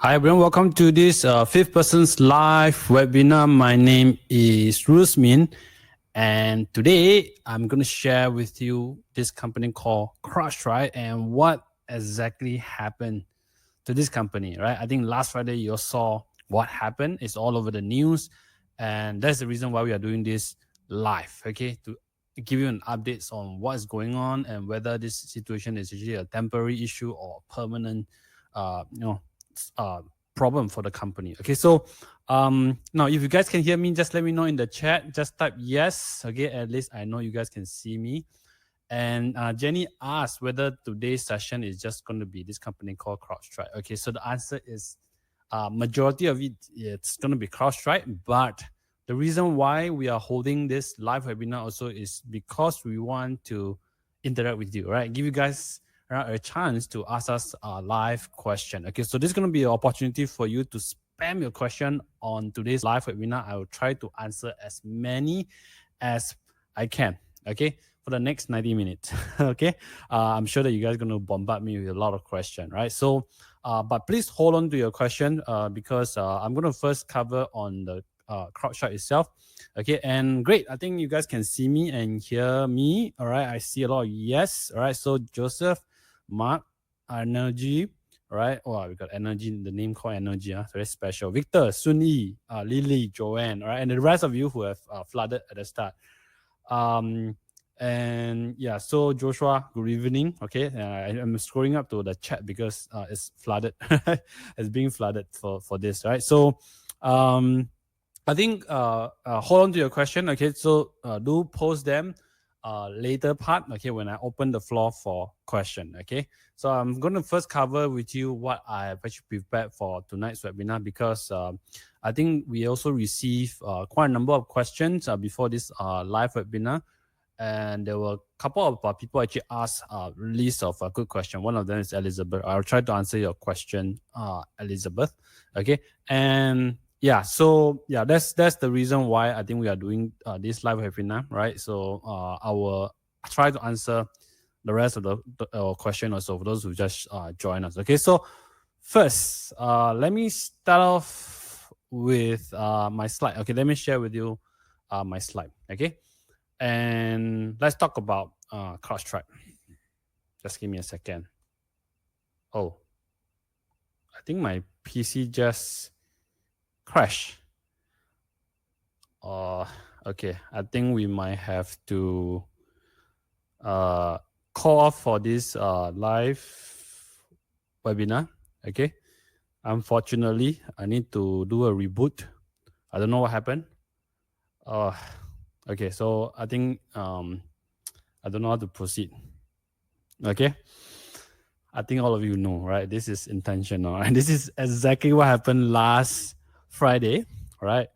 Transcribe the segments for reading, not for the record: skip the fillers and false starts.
Hi everyone, welcome to this Fifth Person's Live webinar. My name is Rusmin, and today I'm going to share with you this company called crowdstrike and what exactly happened to this company, right? I think last Friday you saw what happened. It's all over the news, and that's the reason why we are doing this live, okay? To give you an update on what's going on and whether this situation is actually a temporary issue or permanent, problem for the company. Okay, so now if you guys can hear me, just let me know in the chat. Just type yes. Okay, at least I know you guys can see me. And Jenny asked whether today's session is just going to be this company called crowdstrike. Okay, so the answer is majority of it's going to be crowdstrike, but the reason why we are holding this live webinar also is because we want to interact with you, right? Give you guys a chance to ask us a live question. Okay, so this is going to be an opportunity for you to spam your question on today's live webinar. I will try to answer as many as I can, okay, for the next 90 minutes, okay? I'm sure that you guys are going to bombard me with a lot of questions, right? So, but please hold on to your question because I'm going to first cover on the crowdstrike itself. Okay, and great. I think you guys can see me and hear me. All right, I see a lot of yes. All right, so Joseph, Mark, Energy, all right. Oh, we got Energy, the name called Energy. Very special. Victor, Sun Yi, Lily, Joanne, all right, and the rest of you who have flooded at the start. And yeah, so Joshua, good evening. Okay, I'm scrolling up to the chat because it's flooded. It's being flooded for this, right? So, I think hold on to your question. Okay, so do post them later part. Okay, when I open the floor for question. Okay, so I'm going to first cover with you what I have actually prepared for tonight's webinar because I think we also received quite a number of questions before this live webinar. And there were a couple of people actually asked a list of a good question. One of them is Elizabeth. I'll try to answer your question, Elizabeth. Okay, and yeah, so yeah, that's the reason why I think we are doing this live webinar, right? So I will try to answer the rest of the question also for those who just join us. Okay, so first, let me start off with my slide. Okay, let me share with you my slide. Okay. And let's talk about crowdstrike. Just give me a second. Oh, I think my PC just crashed. Okay, I think we might have to call off for this live webinar. Okay, unfortunately, I need to do a reboot. I don't know what happened. Okay, so I think I don't know how to proceed. Okay, I think all of you know, right? This is intentional, and this is exactly what happened last Friday, right?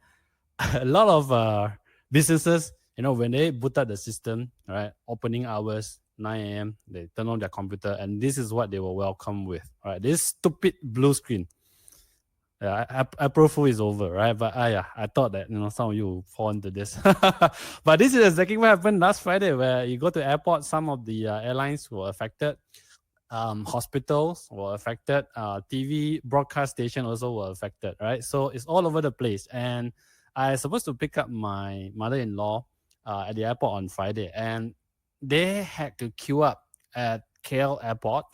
A lot of businesses, when they boot up the system, right, opening hours 9 a.m., they turn on their computer, and this is what they were welcomed with, right? This stupid blue screen. Yeah, April Fool is over, right? But I thought that some of you will fall into this. But this is exactly what happened last Friday, where you go to airport, some of the airlines were affected, hospitals were affected, TV broadcast station also were affected, right? So it's all over the place. And I was supposed to pick up my mother-in-law at the airport on Friday, and they had to queue up at KL airport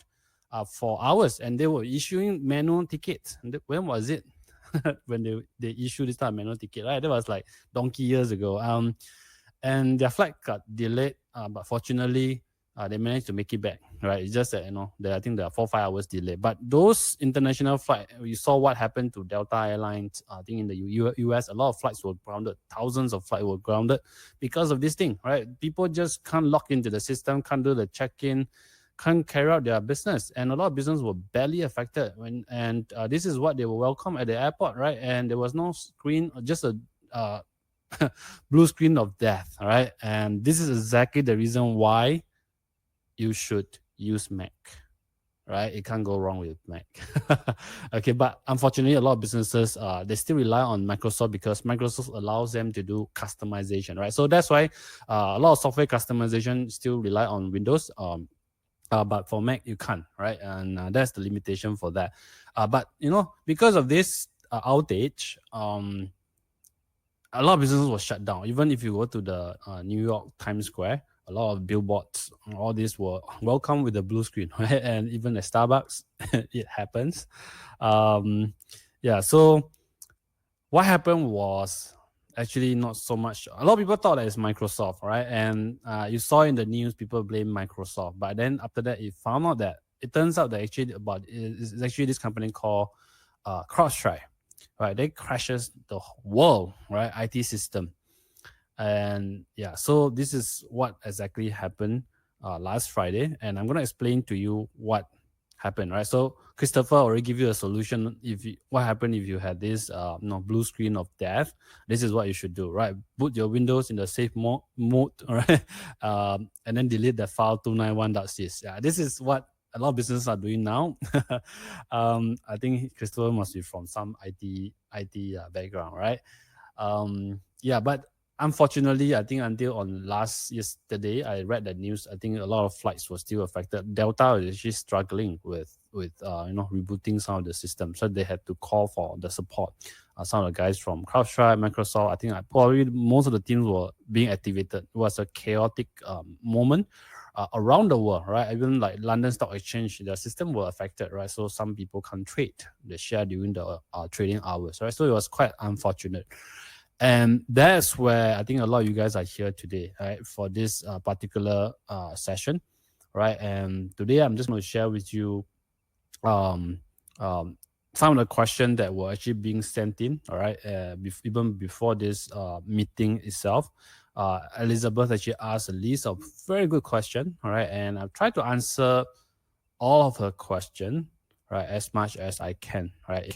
for hours, and they were issuing manual tickets. When was it? When they issued this type of manual ticket, right? That was like donkey years ago. And their flight got delayed, but fortunately, they managed to make it back, right? It's just that, I think there are 4-5 hours delay. But those international flights, you saw what happened to Delta Airlines. I think in the US, a lot of flights were grounded. Thousands of flights were grounded because of this thing, right? People just can't log into the system, can't do the check-in, can't carry out their business, and a lot of business were badly affected. And this is what they were welcome at the airport, right? And there was no screen, just a blue screen of death, all right? And this is exactly the reason why you should use Mac, right? It can't go wrong with Mac. Okay, but unfortunately, a lot of businesses, they still rely on Microsoft because Microsoft allows them to do customization, right? So that's why a lot of software customization still rely on Windows. But for Mac you can't, right? And that's the limitation for that. But because of this outage, a lot of businesses were shut down. Even if you go to the New York Times Square, a lot of billboards, all these were welcome with a blue screen, right? And even at Starbucks, it happens. Um, yeah. So what happened was actually not so much. A lot of people thought that it's Microsoft, right? And you saw in the news people blame Microsoft, but then after that, it found out that it turns out that actually it's actually this company called CrowdStrike, right? They crashes the world, right? IT system. And yeah, so this is what exactly happened last Friday, and I'm gonna explain to you what happened, right? So Christopher already give you a solution. What happened if you had this blue screen of death? This is what you should do, right? Put your Windows in the safe mode, all right, and then delete the file 291.sys. Yeah, this is what a lot of businesses are doing now. I think Christopher must be from some IT background, right? Yeah, but unfortunately, I think until on yesterday, I read the news. I think a lot of flights were still affected. Delta is actually struggling with rebooting some of the systems, so they had to call for the support. Some of the guys from CrowdStrike, Microsoft, I think probably most of the teams were being activated. It was a chaotic moment around the world, right? Even like London Stock Exchange, the system were affected, right? So some people can't trade the share during the trading hours, right? So it was quite unfortunate. And that's where I think a lot of you guys are here today, right, for this particular session, right? And today I'm just going to share with you um, some of the questions that were actually being sent in, all right, even before this meeting itself. Elizabeth actually asked a list of very good questions, all right, and I've tried to answer all of her question, right, as much as I can, right,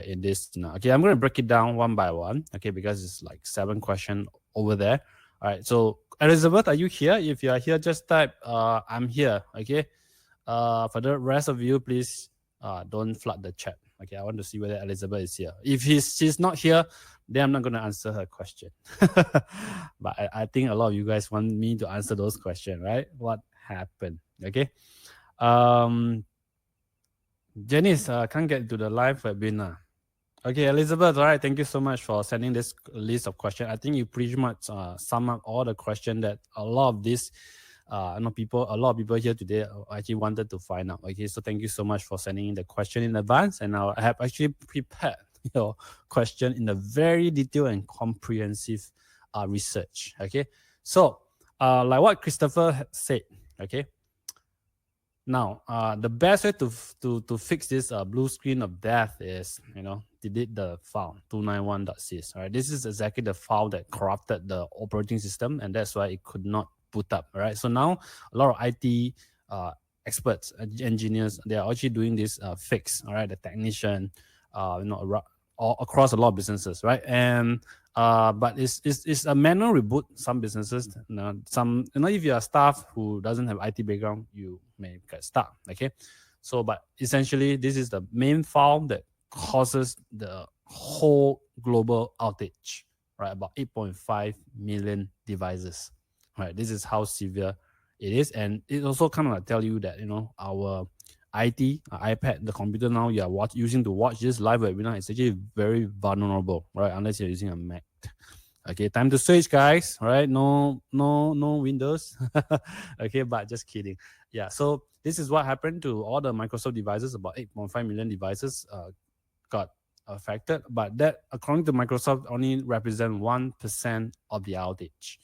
in this now. Okay, I'm going to break it down one by one, okay, because it's like 7 questions over there. All right, so Elizabeth, are you here? If you are here, just type I'm here, okay. For the rest of you, please don't flood the chat. Okay, I want to see whether Elizabeth is here. If she's not here, then I'm not going to answer her question. But I think a lot of you guys want me to answer those questions, right? What happened? Okay. Janice, can't get to the live webinar. Okay, Elizabeth, all right. Thank you so much for sending this list of questions. I think you pretty much sum up all the questions that a lot of these, a lot of people here today actually wanted to find out. Okay, so thank you so much for sending in the question in advance. And I have actually prepared your question in a very detailed and comprehensive research. Okay, so like what Christopher said, okay, now, the best way to fix this blue screen of death is, delete the file 291.sys. Right, this is exactly the file that corrupted the operating system, and that's why it could not boot up. Right, so now a lot of IT experts, engineers, they are actually doing this fix. All right, the technician, all across a lot of businesses, right, and but it's a manual reboot. Some businesses, if you're a staff who doesn't have IT background, you may get stuck. Okay, so but essentially, this is the main file that causes the whole global outage. Right, about 8.5 million devices. Right, this is how severe it is, and it also kind of like tell you that our IT, iPad, the computer now you are using to watch this live webinar is actually very vulnerable, right? Unless you're using a Mac. Okay, time to switch, guys. All right, no Windows. Okay, but just kidding. Yeah, so this is what happened to all the Microsoft devices. About 8.5 million devices got affected, but that, according to Microsoft, only represent 1% of the outage.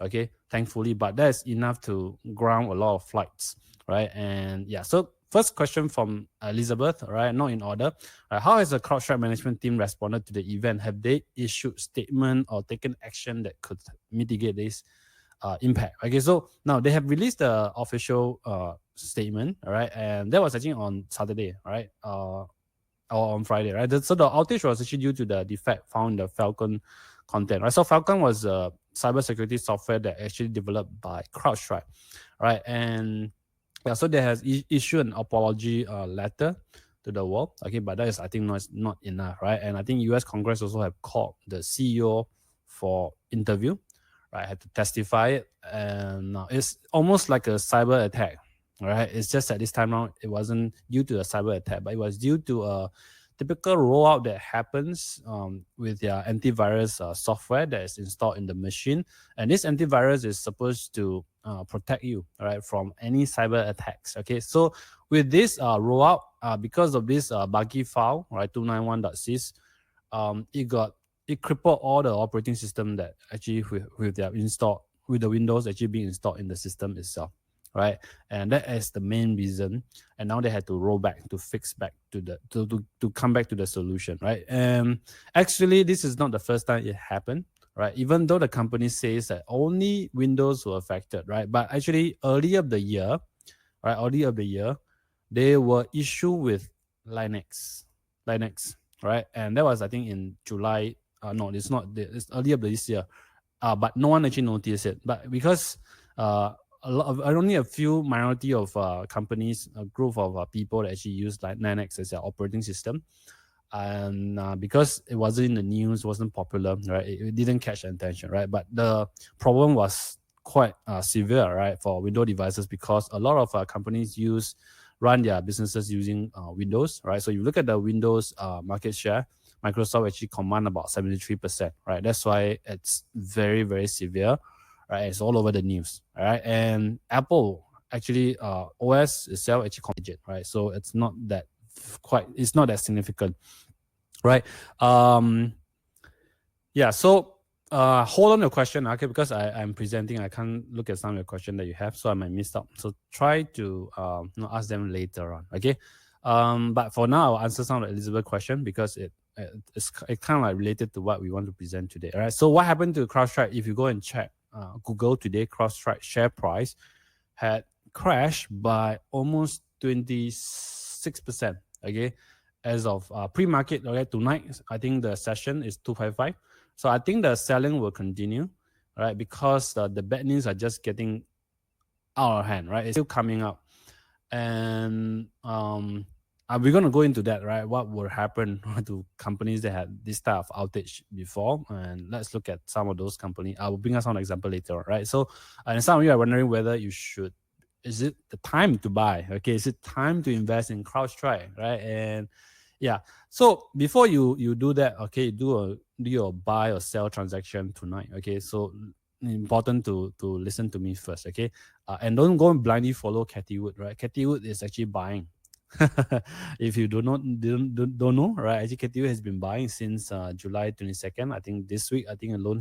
Okay, thankfully, but that's enough to ground a lot of flights, right? And yeah, so first question from Elizabeth, right? Not in order. How has the CrowdStrike management team responded to the event? Have they issued statement or taken action that could mitigate this impact? Okay, so now they have released the official statement, all right, and that was actually on Saturday, right? Or on Friday, right? So the outage was actually due to the defect found in the Falcon content, right? So Falcon was a cybersecurity software that actually developed by CrowdStrike, right? And yeah, so they has issued an apology letter to the world. Okay, but that is, I think, not enough, right? And I think U.S. Congress also have called the CEO for interview, right? Had to testify it, and it's almost like a cyber attack. All right, it's just that this time around it wasn't due to a cyber attack, but it was due to a typical rollout that happens with their antivirus software that is installed in the machine, and this antivirus is supposed to protect you, all right, from any cyber attacks. Okay, so with this rollout, because of this buggy file, right, 291.sys, it crippled all the operating system that actually with their installed with the Windows actually being installed in the system itself, right? And that is the main reason. And now they had to roll back to fix back to the to come back to the solution, right? And actually, this is not the first time it happened, right? Even though the company says that only Windows were affected, right? But actually, earlier of the year, right? Earlier of the year, they were issued with Linux, right? And that was I think in July. No, it's not. It's earlier of this year. But no one actually noticed it. But because a lot of only a few minority of companies, a group of people that actually use like Linux as their operating system, and because it wasn't in the news, wasn't popular, right? It didn't catch attention, right? But the problem was quite severe, right, for Windows devices because a lot of companies run their businesses using Windows, right? So you look at the Windows market share, Microsoft actually command about 73%, right? That's why it's very, very severe, right? It's all over the news, right? And Apple actually OS itself actually it, right? So it's not that significant, right? Yeah. So hold on your question, okay? Because I'm presenting, I can't look at some of your question that you have, so I might miss out. So try to ask them later on, okay? But for now, I'll answer some of the Elizabeth question because it's kind of like related to what we want to present today. All right. So what happened to CrowdStrike? If you go and check Google today, CrowdStrike share price had crashed by almost 26%. Okay, as of pre-market. Okay, tonight I think the session is 255. So I think the selling will continue, right? Because the bad news are just getting out of hand, right? It's still coming up, and we're going to go into that, right? What will happen to companies that had this type of outage before? And let's look at some of those companies. I will bring us on an example later on, right? So, and some of you are wondering whether is it the time to buy? Okay, is it time to invest in CrowdStrike, right? And yeah, so before you do that, okay, do your buy or sell transaction tonight, okay? So important to listen to me first, okay? And don't go and blindly follow Cathy Wood, right? Cathy Wood is actually buying. If you don't know, right? Actually, Cathy Wood has been buying since July 22nd. I think this week, I think alone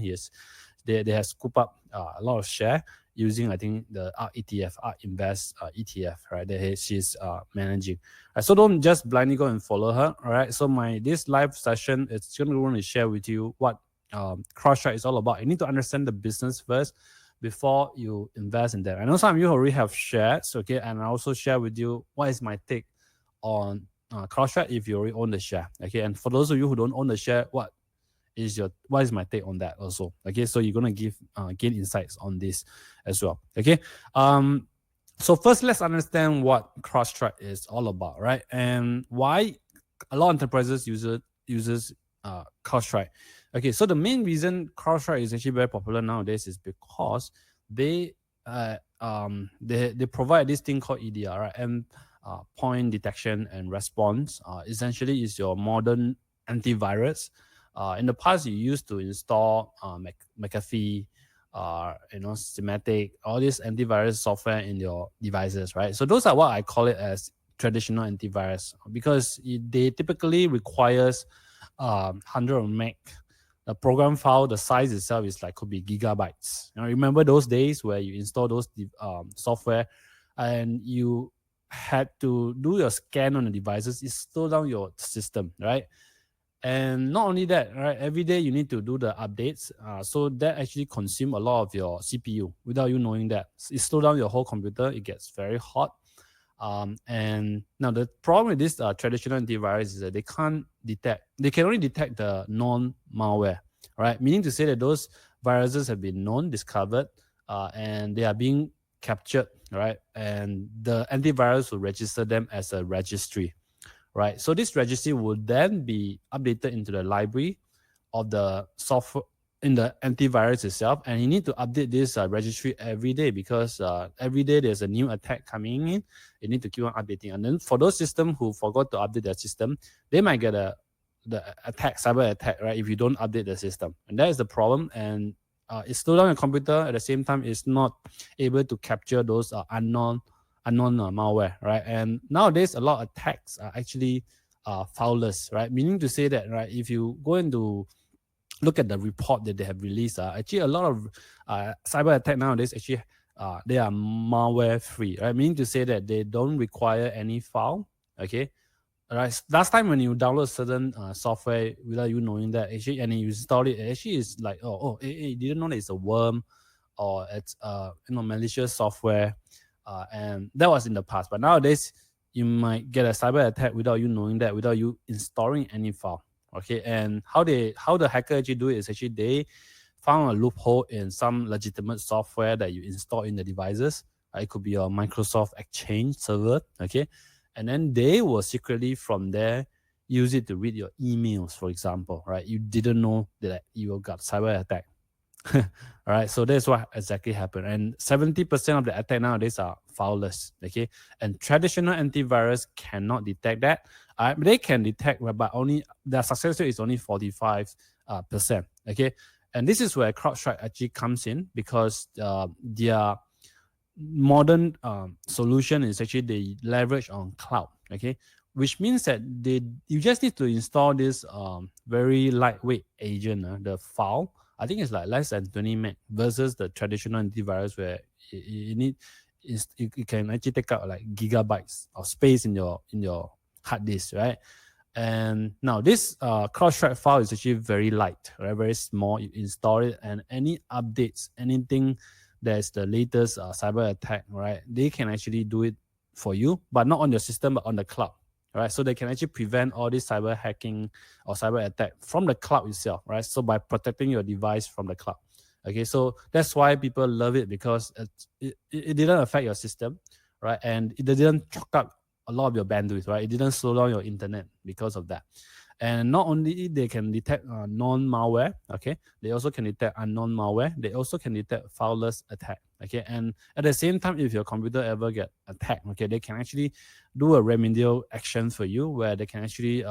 they have scooped up a lot of share using, I think, the ARK ETF, ARK Invest ETF, right? That she's managing. So don't just blindly go and follow her, all right? So this live session, it's going to share with you what CrowdStrike is all about. You need to understand the business first before you invest in that. I know some of you already have shares, okay? And I also share with you what is my take on CrowdStrike if you already own the share, okay? And for those of you who don't own the share, what is my take on that also, okay? So you're going to gain insights on this as well, okay? So first, let's understand what CrowdStrike is all about, right? And why a lot of enterprises uses CrowdStrike. Okay, so the main reason CrowdStrike is actually very popular nowadays is because they provide this thing called EDR, right? And point detection and response. Essentially, is your modern antivirus. In the past, you used to install McAfee, Symantec, all this antivirus software in your devices, right? So those are what I call it as traditional antivirus because they typically requires 100 meg. The program file, the size itself is could be gigabytes. Remember those days where you install those software and you had to do your scan on the devices, it slow down your system, right? And not only that, right? Every day you need to do the updates. So that actually consume a lot of your CPU without you knowing that. It slow down your whole computer. It gets very hot. And now the problem with this traditional antivirus is that they can only detect the known malware, right? Meaning to say that those viruses have been discovered, and they are being captured, right? And the antivirus will register them as a registry, right? So this registry will then be updated into the library of the software in the antivirus itself, and you need to update this registry every day, because every day there's a new attack coming in. You need to keep on updating. And then for those systems who forgot to update their system, they might get the attack, cyber attack, right, if you don't update the system. And that is the problem. And it slows down your computer. At the same time, it's not able to capture those unknown malware, right? And nowadays, a lot of attacks are actually fileless, right? Meaning to say that, right, if you go into look at the report that they have released, actually a lot of cyber attack nowadays actually they are malware free, right? Meaning to say that they don't require any file. Okay, right. Last time when you download certain software without you knowing that, actually, and you install it, actually is like, you didn't know that it's a worm, or it's malicious software, and that was in the past. But nowadays, you might get a cyber attack without you knowing that, without you installing any file. Okay, and how the hacker actually do it is actually they found a loophole in some legitimate software that you install in the devices. It could be a Microsoft Exchange server. Okay, and then they will secretly from there use it to read your emails, for example. Right, you didn't know that you got cyber attack. All right, so that's what exactly happened. And 70% of the attack nowadays are fileless. Okay, and traditional antivirus cannot detect that. They can detect, but only the success rate is only 45%. Okay, and this is where CrowdStrike actually comes in, because their modern solution is actually they leverage on cloud. Okay, which means that you just need to install this very lightweight agent, the file. I think it's like less than 20 meg versus the traditional antivirus where it can actually take up like gigabytes of space in your hard disk, right? And now this CrowdStrike file is actually very light, right? Very small. You install it, and any updates, anything that's the latest cyber attack, right? They can actually do it for you, but not on your system, but on the cloud. Right, so they can actually prevent all this cyber hacking or cyber attack from the cloud itself, right? So by protecting your device from the cloud. Okay, so that's why people love it, because it didn't affect your system, right? And it didn't choke up a lot of your bandwidth, right? It didn't slow down your internet because of that. And not only they can detect non-malware, okay, they also can detect unknown malware. They also can detect fileless attack, okay. And at the same time, if your computer ever get attacked, okay, they can actually do a remedial action for you, where they can actually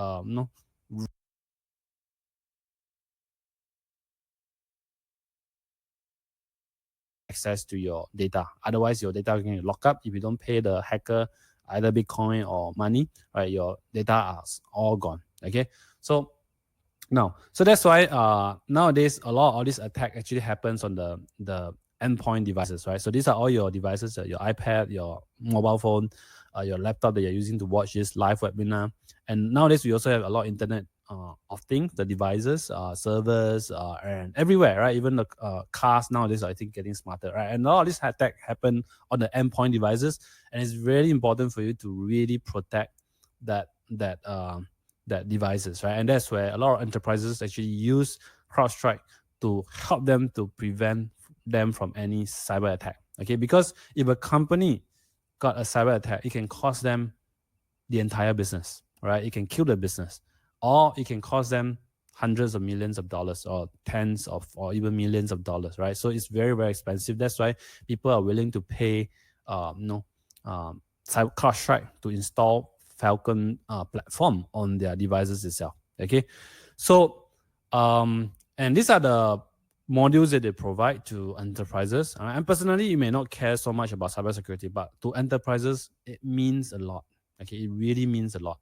access to your data. Otherwise, your data can lock up. If you don't pay the hacker either Bitcoin or money, right, your data are all gone. Okay, so so that's why nowadays a lot of all this attack actually happens on the endpoint devices, right? So these are all your devices, your iPad, your mobile phone, your laptop that you're using to watch this live webinar. And nowadays we also have a lot of internet of things, the devices, servers, and everywhere, right? Even the cars nowadays are, I think, getting smarter, right? And all this attack happen on the endpoint devices, and it's really important for you to really protect that devices, right? And that's where a lot of enterprises actually use CrowdStrike to help them to prevent them from any cyber attack. Okay, because if a company got a cyber attack, it can cost them the entire business, right? It can kill the business, or it can cost them hundreds of millions of dollars, or tens of, or even millions of dollars, right? So it's very, very expensive. That's why people are willing to pay, CrowdStrike to install Falcon platform on their devices itself. Okay, so and these are the modules that they provide to enterprises. And personally, you may not care so much about cybersecurity, but to enterprises, it means a lot. Okay, it really means a lot.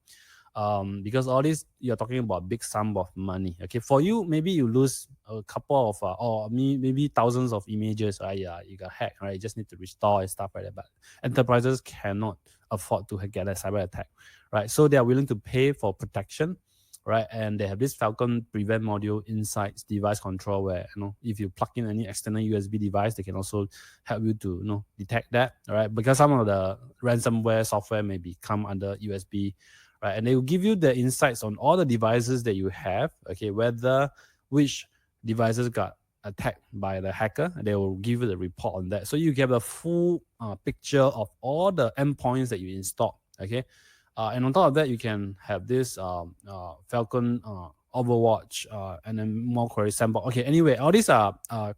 Because all this, you're talking about big sum of money. Okay, for you, maybe you lose a couple of or maybe thousands of images, right? Yeah, you got hacked, right? You just need to restore and stuff like that. But enterprises cannot afford to get a cyber attack, right? So they are willing to pay for protection, right? And they have this Falcon Prevent module inside device control, where if you plug in any external USB device, they can also help you to detect that, right? Because some of the ransomware software may come under USB. Right, and they will give you the insights on all the devices that you have, okay, whether which devices got attacked by the hacker. They will give you the report on that, so you get a full picture of all the endpoints that you installed, okay. And on top of that, you can have this Falcon Overwatch, and then more query sandbox. Okay, anyway, all these are a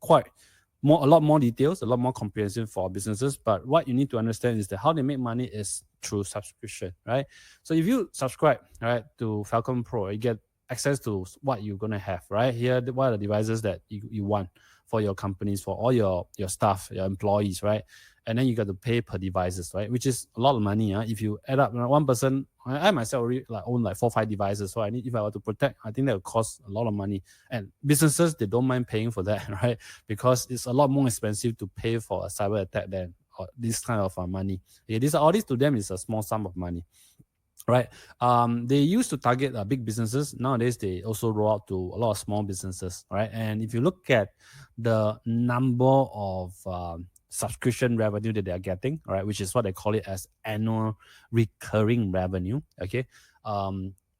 lot more details, a lot more comprehensive for businesses. But what you need to understand is that how they make money is through subscription, right? So if you subscribe, right, to Falcon Pro, you get access to what you're gonna have, right? Here, what are the devices that you want for your companies, for all your staff, your employees, right? And then you got to pay per devices, right? Which is a lot of money. If you add up, one person, I myself already own like 4 or 5 devices. So if I were to protect, I think that would cost a lot of money. And businesses, they don't mind paying for that, right? Because it's a lot more expensive to pay for a cyber attack than this kind of money. Okay, all this to them is a small sum of money, right? They used to target big businesses. Nowadays, they also roll out to a lot of small businesses, right? And if you look at the number of subscription revenue that they are getting, right, which is what they call it as annual recurring revenue, okay,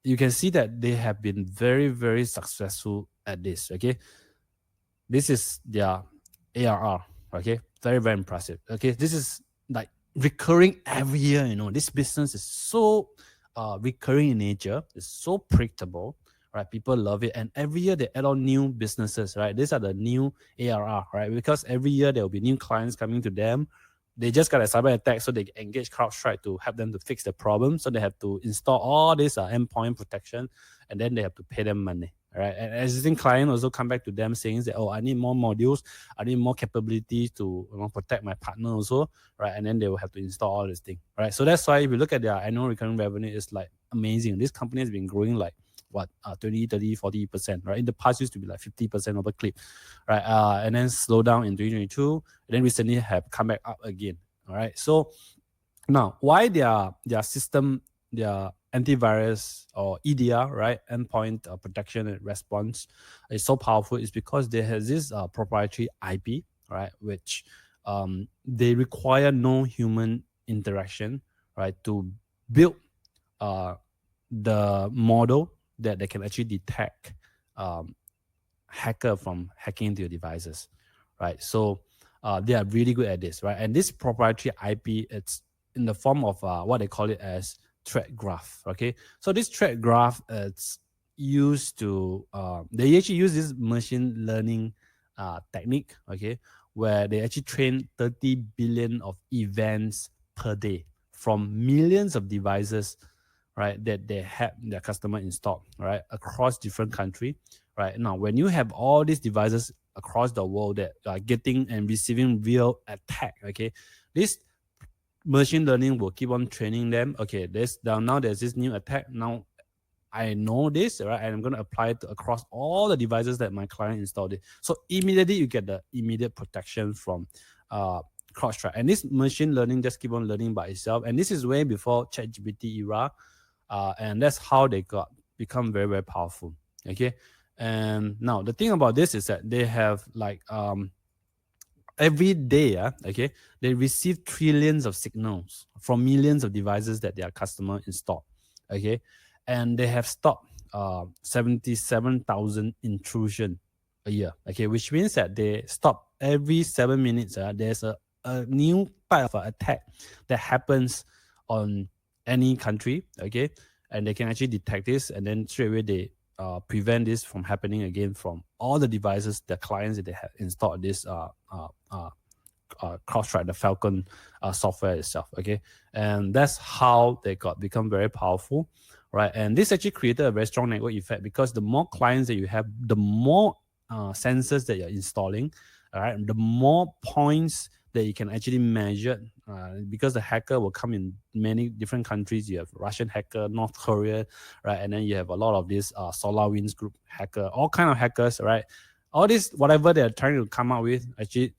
you can see that they have been very, very successful at this, okay. This is their ARR, okay, very, very impressive, okay. This is like recurring every year, this business is so recurring in nature, it's so predictable, right? People love it. And every year they add on new businesses, right? These are the new ARR, right? Because every year there will be new clients coming to them. They just got a cyber attack, so they engage CrowdStrike to help them to fix the problem. So they have to install all this endpoint protection, and then they have to pay them money, right? And existing client also come back to them saying that, I need more modules, I need more capabilities to protect my partner also, right? And then they will have to install all this thing, right? So that's why if you look at their annual recurring revenue, it's like amazing. This company has been growing like 20, 30, 40%, right? In the past used to be like 50% of a clip, right? And then slow down in 2022, and then recently have come back up again, all right? So now, why their system, their antivirus or EDR, right, endpoint protection and response is so powerful is because they have this proprietary IP, right, which they require no human interaction, right, to build the model that they can actually detect hacker from hacking into your devices, right? So they are really good at this, right? And this proprietary IP, it's in the form of what they call it as threat graph, okay? So this threat graph, it's used to, they actually use this machine learning technique, okay, where they actually train 30 billion of events per day from millions of devices, right, that they have their customer installed, right, across different countries, right? Now, when you have all these devices across the world that are getting and receiving real attack, okay, this machine learning will keep on training them. Okay, now there's this new attack. Now I know this, right? And I'm going to apply it across all the devices that my client installed it. So immediately you get the immediate protection from CrowdStrike. And this machine learning just keep on learning by itself. And this is way before ChatGPT era. And that's how they become very, very powerful. Okay. And now the thing about this is that they have like every day, okay, they receive trillions of signals from millions of devices that their customer installed. Okay. And they have stopped 77,000 intrusion a year. Okay, which means that they stop every 7 minutes. There's a new type of attack that happens on any country, okay, and they can actually detect this, and then straight away they prevent this from happening again from all the devices, the clients that they have installed this CrowdStrike, the Falcon software itself, okay, and that's how they become very powerful, right? And this actually created a very strong network effect because the more clients that you have, the more sensors that you're installing, all right, the more points that you can actually measure, because the hacker will come in many different countries. You have Russian hacker, North Korea, right, and then you have a lot of this SolarWinds group hacker, all kind of hackers, right? All this, whatever they're trying to come up with, actually,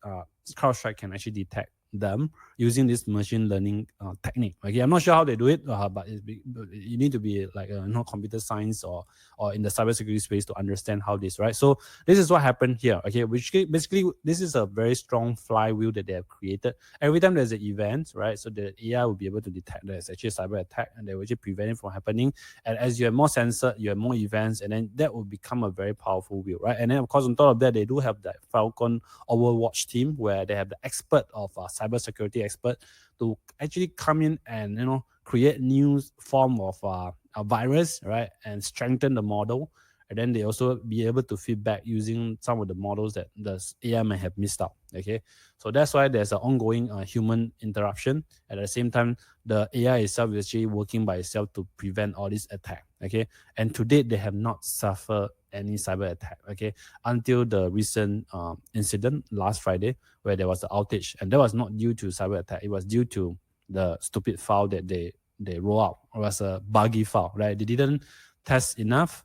CrowdStrike can actually detect them using this machine learning technique. Okay, I'm not sure how they do it, but you need to be like computer science or in the cybersecurity space to understand how this, right? So this is what happened here. Okay, which basically this is a very strong flywheel that they have created. Every time there's an event, right, so the AI will be able to detect there's actually a cyber attack, and they will actually prevent it from happening. And as you have more sensor, you have more events, and then that will become a very powerful wheel, right? And then of course on top of that, they do have the Falcon Overwatch team where they have the expert of cybersecurity expert to actually come in and create new form of a virus, right, and strengthen the model and then they also be able to feedback using some of the models that the AI may have missed out. Okay, so that's why there's an ongoing human interruption. At the same time, the AI itself is actually working by itself to prevent all these attacks. Okay, and to date they have not suffered any cyber attack. Okay, until the recent incident last Friday where there was an outage, and that was not due to cyber attack. It was due to the stupid file that they roll out. It was a buggy file, right? They didn't test enough,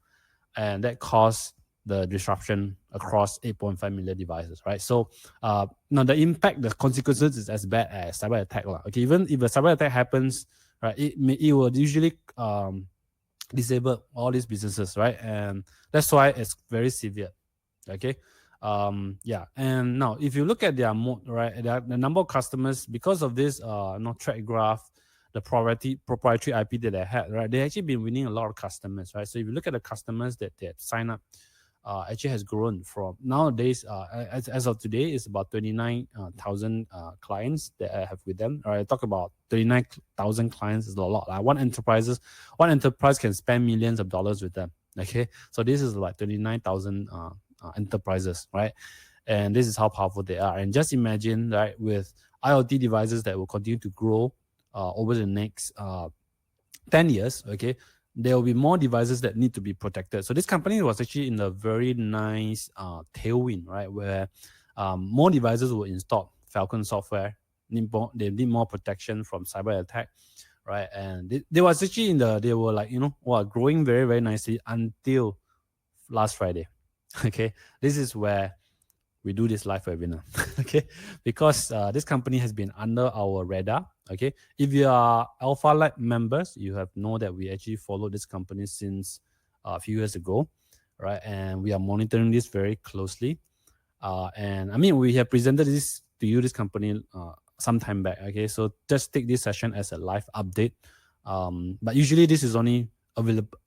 and that caused the disruption across 8.5 million devices, right? So now the impact, the consequences is as bad as cyber attack. Okay, even if a cyber attack happens, right, it will usually disable all these businesses, right? And that's why it's very severe. Okay. Yeah. And now if you look at their mode, right, the number of customers, because of this track graph, the proprietary IP that they had, right, they actually been winning a lot of customers, right? So if you look at the customers that they have signed up, actually has grown from nowadays, as of today, it's about 29,000 clients that I have with them. All right, I talk about 39,000 clients is a lot. One enterprise can spend millions of dollars with them. Okay, so this is like 29,000 enterprises, right? And this is how powerful they are. And just imagine, right, with IoT devices that will continue to grow over the next 10 years, okay, there will be more devices that need to be protected. So this company was actually in a very nice tailwind, right, where more devices were installed, Falcon software, they need more protection from cyber attack, right? And they was actually they were like, growing very, very nicely until last Friday. Okay, this is where we do this live webinar. Okay, because this company has been under our radar. Okay, if you are Alpha Lab members, you have know that we actually followed this company since a few years ago, right? And we are monitoring this very closely. And I mean, we have presented this to you, this company, some time back. Okay, so just take this session as a live update. But usually this is only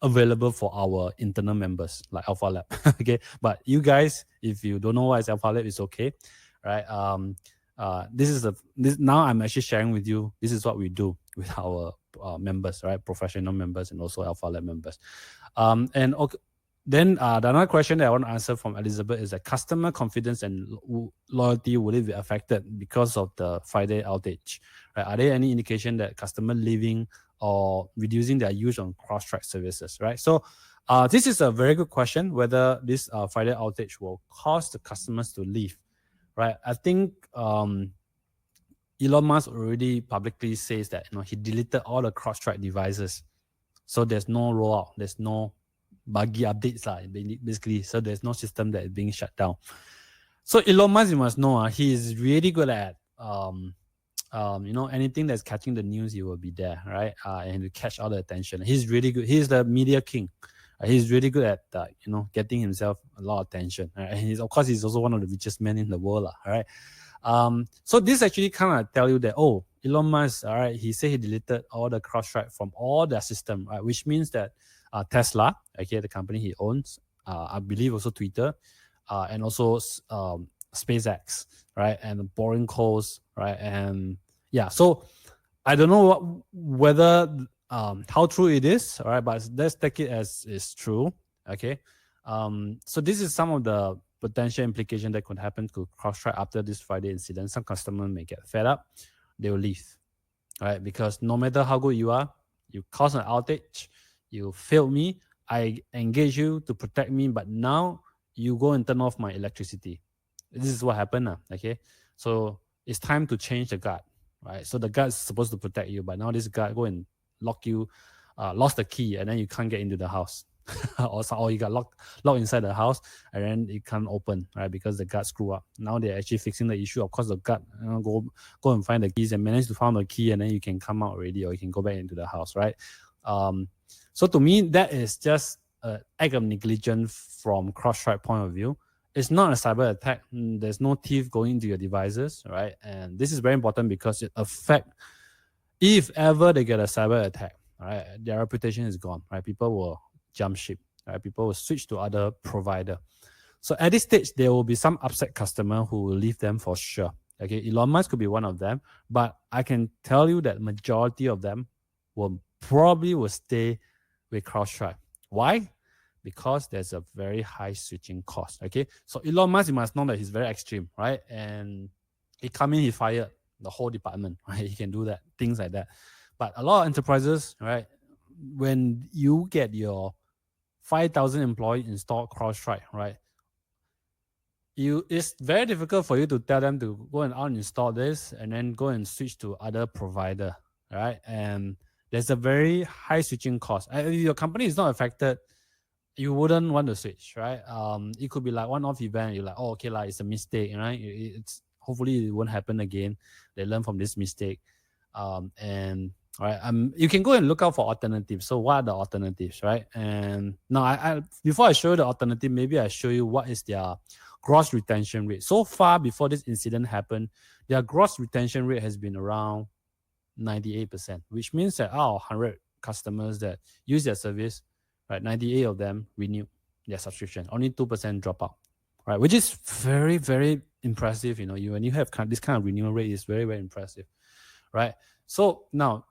available for our internal members like Alpha Lab. Okay, but you guys, if you don't know what is Alpha Lab, it's okay, right? Now I'm actually sharing with you. This is what we do with our members, right? Professional members and also Alpha Lab members. And okay, then the another question that I want to answer from Elizabeth is that customer confidence and loyalty, will it be affected because of the Friday outage? Right? Are there any indication that customer leaving or reducing their use on crowdstrike services, right? So this is a very good question, whether this Friday outage will cause the customers to leave, right? I think Elon Musk already publicly says that he deleted all the crowdstrike devices. So there's no rollout, there's no buggy updates, basically. So there's no system that is being shut down. So Elon Musk, you must know, he is really good at anything that's catching the news, he will be there, right? And to catch all the attention. He's really good. He's the media king. He's really good at getting himself a lot of attention. Right? And he's also one of the richest men in the world, right? So this actually kind of tell you that Elon Musk, all right, he said he deleted all the crowdstrike from all their system, right? Which means that Tesla, okay, the company he owns, I believe also Twitter, and also SpaceX, right, and Boring Coals, right, and yeah. So I don't know whether how true it is, all right, but let's take it as is true, okay. So this is some of the potential implication that could happen to CrowdStrike after this Friday incident. Some customers may get fed up, they will leave, right? Because no matter how good you are, you cause an outage, you failed me, I engage you to protect me, but now you go and turn off my electricity. This is what happened, okay? So it's time to change the guard, right? So the guard is supposed to protect you, but now this guard go and lock you, lost the key, and then you can't get into the house. or you got locked inside the house, and then it can't open, right? Because the guard screw up. Now they're actually fixing the issue. Of course, the guard go and find the keys and manage to find the key, and then you can come out already, or you can go back into the house, right? So to me, that is just an act of negligence from CrowdStrike point of view. It's not a cyber attack. There's no thief going into your devices, right? And this is very important because it affects, if ever they get a cyber attack, right, their reputation is gone, right? People will jump ship, right? People will switch to other provider. So at this stage, there will be some upset customer who will leave them for sure. Okay, Elon Musk could be one of them, but I can tell you that majority of them will stay with CrowdStrike. Why? because there's a very high switching cost. Okay, so Elon Musk, you must know that he's very extreme, right? And he come in, he fired the whole department, right? He can do that, things like that. But a lot of enterprises, right, when you get your 5,000 employee install CrowdStrike, right, it's very difficult for you to tell them to go and uninstall this and then go and switch to other provider, right? And there's a very high switching cost. If your company is not affected, you wouldn't want to switch, right? It could be like one-off event. You're like, oh, okay, like it's a mistake, right? It's hopefully it won't happen again. They learn from this mistake, and right. You can go and look out for alternatives. So what are the alternatives, right? And now, I before I show you the alternative, maybe I show you what is their gross retention rate. So far, before this incident happened, their gross retention rate has been around 98%, which means that out of 100 customers that use their service, right, 98 of them renew their subscription. Only 2% drop out, right? Which is very, very impressive. You know, when you have this kind of renewal rate, is very, very impressive, right? So now,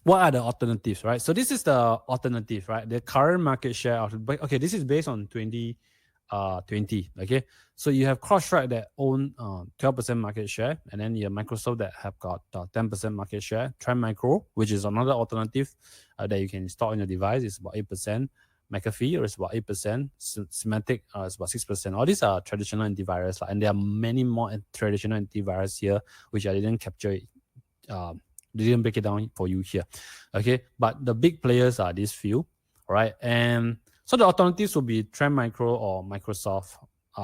what are the alternatives, right? So this is the alternative, right? The current market share of, okay, this is based on 2020, okay? So you have CrowdStrike that own 12% market share, and then you have Microsoft that have got 10% market share. Trend Micro, which is another alternative that you can install on your device, is about 8%. McAfee is about 8%. Symantec is about 6%. All these are traditional antivirus, and there are many more traditional antivirus here, which I didn't capture it. Didn't break it down for you here, okay? But the big players are these few, right? And so the alternatives will be Trend Micro or Microsoft.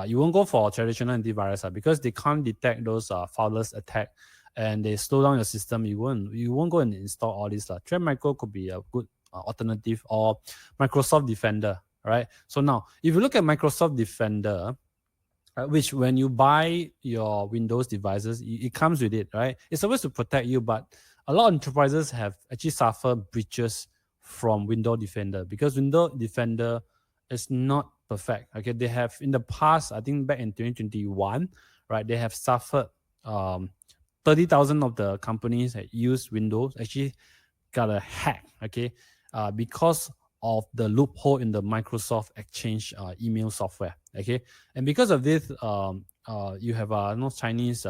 You won't go for traditional antivirus because they can't detect those fileless attack, and they slow down your system. You won't go and install all this. Trend Micro could be a good alternative, or Microsoft Defender, right? So now, if you look at Microsoft Defender, which when you buy your Windows devices, it comes with it, right? It's supposed to protect you, but a lot of enterprises have actually suffered breaches from Windows Defender because Windows Defender is not perfect. Okay, they have in the past, I think back in 2021, right? They have suffered 30,000 of the companies that use Windows actually got a hack. Okay, because of the loophole in the Microsoft Exchange email software. Okay, and because of this, you have Chinese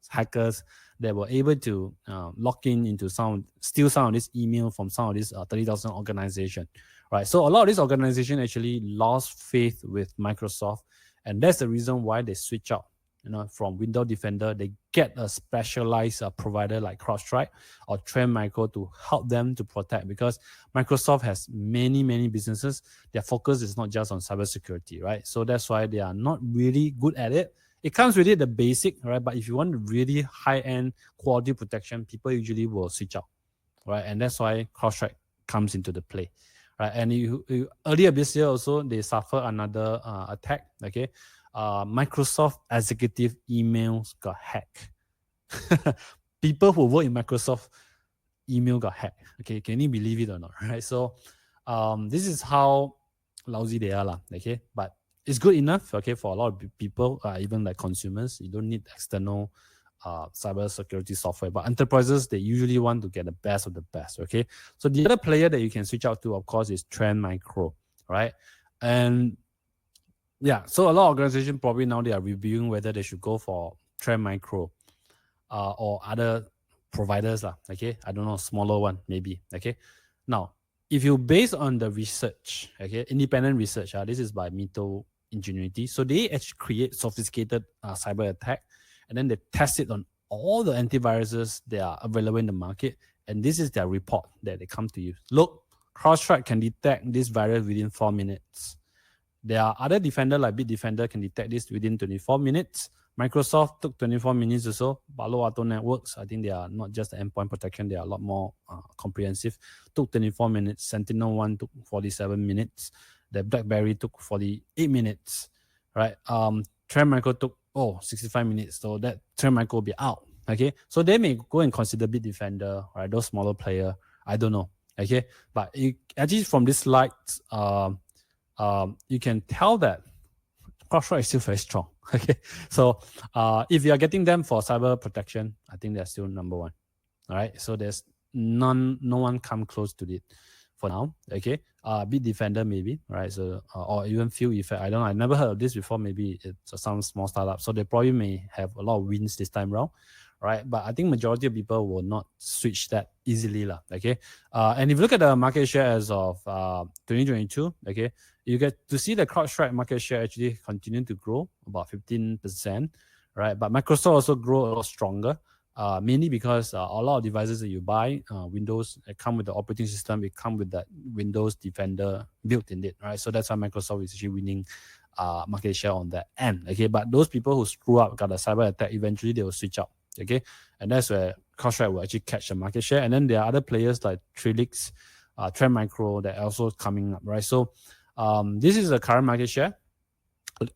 hackers that were able to lock into steal some of this email from some of these 30,000 organizations, right? So a lot of these organizations actually lost faith with Microsoft, and that's the reason why they switch out. From Windows Defender, they get a specialized provider like CrowdStrike or Trend Micro to help them to protect, because Microsoft has many, many businesses. Their focus is not just on cybersecurity, right? So that's why they are not really good at it. It comes with it, the basic, right? But if you want really high-end quality protection, people usually will switch out, right? And that's why CrowdStrike comes into the play, right? And earlier this year also, they suffer another attack, okay? Microsoft executive emails got hacked. People who work in Microsoft email got hacked. Okay, can you believe it or not? Right. So, this is how lousy they are, okay. But it's good enough, okay, for a lot of people, even like consumers. You don't need external cyber security software. But enterprises, they usually want to get the best of the best. Okay. So the other player that you can switch out to, of course, is Trend Micro, right? And yeah, so a lot of organizations probably now they are reviewing whether they should go for Trend Micro or other providers, okay? I don't know, smaller one maybe, okay? Now, if you base on the research, okay, independent research, this is by Mito Ingenuity. So they actually create sophisticated cyber attack, and then they test it on all the antiviruses that are available in the market, and this is their report that they come to you. Look, CrowdStrike can detect this virus within 4 minutes. There are other defender like Bitdefender can detect this within 24 minutes. Microsoft took 24 minutes or so. Palo Alto Networks, I think they are not just the endpoint protection, they are a lot more comprehensive. Took 24 minutes. Sentinel-1 took 47 minutes. The BlackBerry took 48 minutes, right? Trend Micro took 65 minutes. So that Trend Micro will be out, okay? So they may go and consider Bitdefender, right? Those smaller player, I don't know, okay? But actually from this slide, you can tell that CrowdStrike is still very strong. Okay, so if you are getting them for cyber protection, I think they're still number one. All right, so there's no one come close to it for now. Okay, Bitdefender maybe, right? So or even Field Effect. I don't know. I never heard of this before. Maybe it's some small startup. So they probably may have a lot of wins this time around, right? But I think majority of people will not switch that easily, lah. Okay. And if you look at the market share as of 2022, okay, you get to see the CrowdStrike market share actually continue to grow about 15%, right? But Microsoft also grow a lot stronger. Mainly because a lot of devices that you buy, Windows, come with the operating system, it come with that Windows Defender built in it, right? So that's why Microsoft is actually winning market share on that end, okay? But those people who screw up, got a cyber attack, eventually they will switch out, okay? And that's where CrowdStrike will actually catch the market share. And then there are other players like Trilix, Trend Micro that are also coming up, right? So this is the current market share.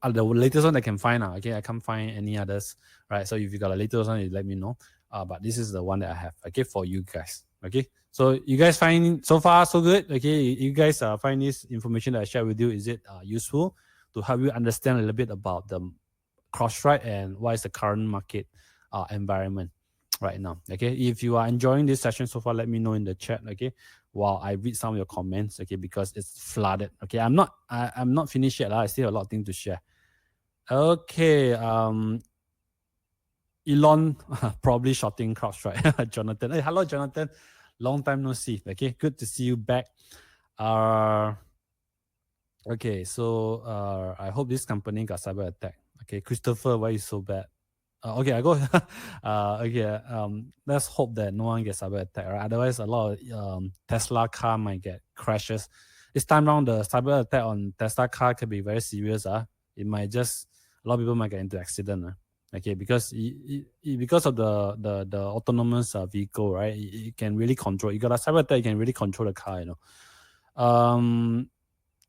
The latest one I can find now. Okay, I can't find any others, right? So if you got a latest one, you let me know. But this is the one that I have. Okay, for you guys. Okay, so you guys find so far so good. Okay, you guys find this information that I share with you. Is it useful to help you understand a little bit about the CrowdStrike and what is the current market environment right now? Okay, if you are enjoying this session so far, let me know in the chat. Okay, while I read some of your comments. Okay, because it's flooded. Okay, I'm not finished yet. I still have a lot of things to share. Okay, Elon probably shorting CrowdStrike. Jonathan, hey, hello Jonathan, long time no see. Okay, good to see you back. Okay, so I hope this company got cyber attack. Okay, Christopher, why is so bad? Okay, I go. Okay, let's hope that no one gets cyber attack. Right? Otherwise, a lot of Tesla car might get crashes. This time around, the cyber attack on Tesla car can be very serious. It might just, a lot of people might get into accident. Okay, because because of the autonomous vehicle, right? It can really control. You got a cyber attack, you can really control the car.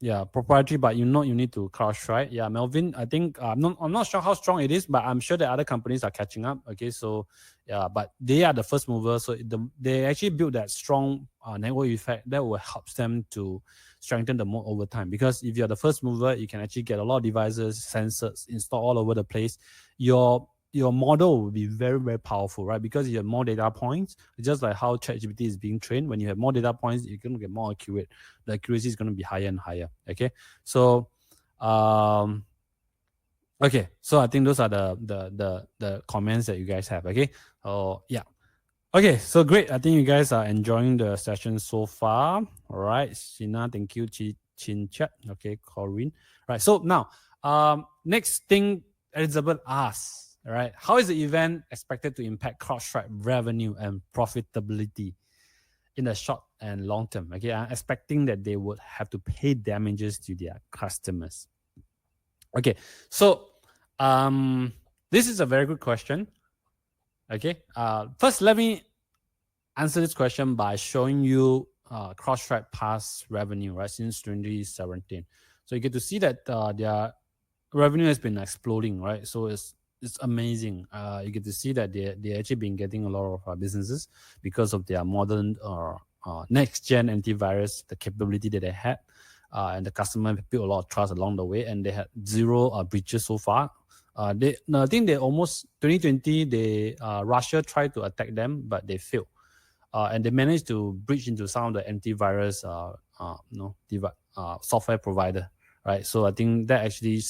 Yeah, proprietary, but you need to CrowdStrike. Yeah, Melvin, I think I'm not sure how strong it is, but I'm sure that other companies are catching up. Okay, so yeah, but they are the first mover, so they actually built that strong network effect that will help them to strengthen the moat over time. Because if you're the first mover, you can actually get a lot of devices, sensors installed all over the place. Your model will be very, very powerful, right? Because you have more data points. It's just like how ChatGPT is being trained. When you have more data points, you're going to get more accurate. The accuracy is going to be higher and higher. Okay, so okay, so I think those are the comments that you guys have. Okay, oh yeah, okay, so great. I think you guys are enjoying the session so far. All right, Sina, thank you. Chin Chat. Okay, Corinne. Right. So now, next thing Elizabeth asks. All right, how is the event expected to impact CrowdStrike revenue and profitability in the short and long term? Okay, I'm expecting that they would have to pay damages to their customers. Okay, so this is a very good question. Okay, first let me answer this question by showing you CrowdStrike past revenue, right, since 2017. So you get to see that their revenue has been exploding, right? So it's amazing. You get to see that they actually been getting a lot of businesses because of their modern next gen antivirus, the capability that they had, and the customer built a lot of trust along the way, and they had zero breaches so far. I think they almost 2020 Russia tried to attack them, but they failed, and they managed to breach into some of the antivirus software provider. Right, so I think that actually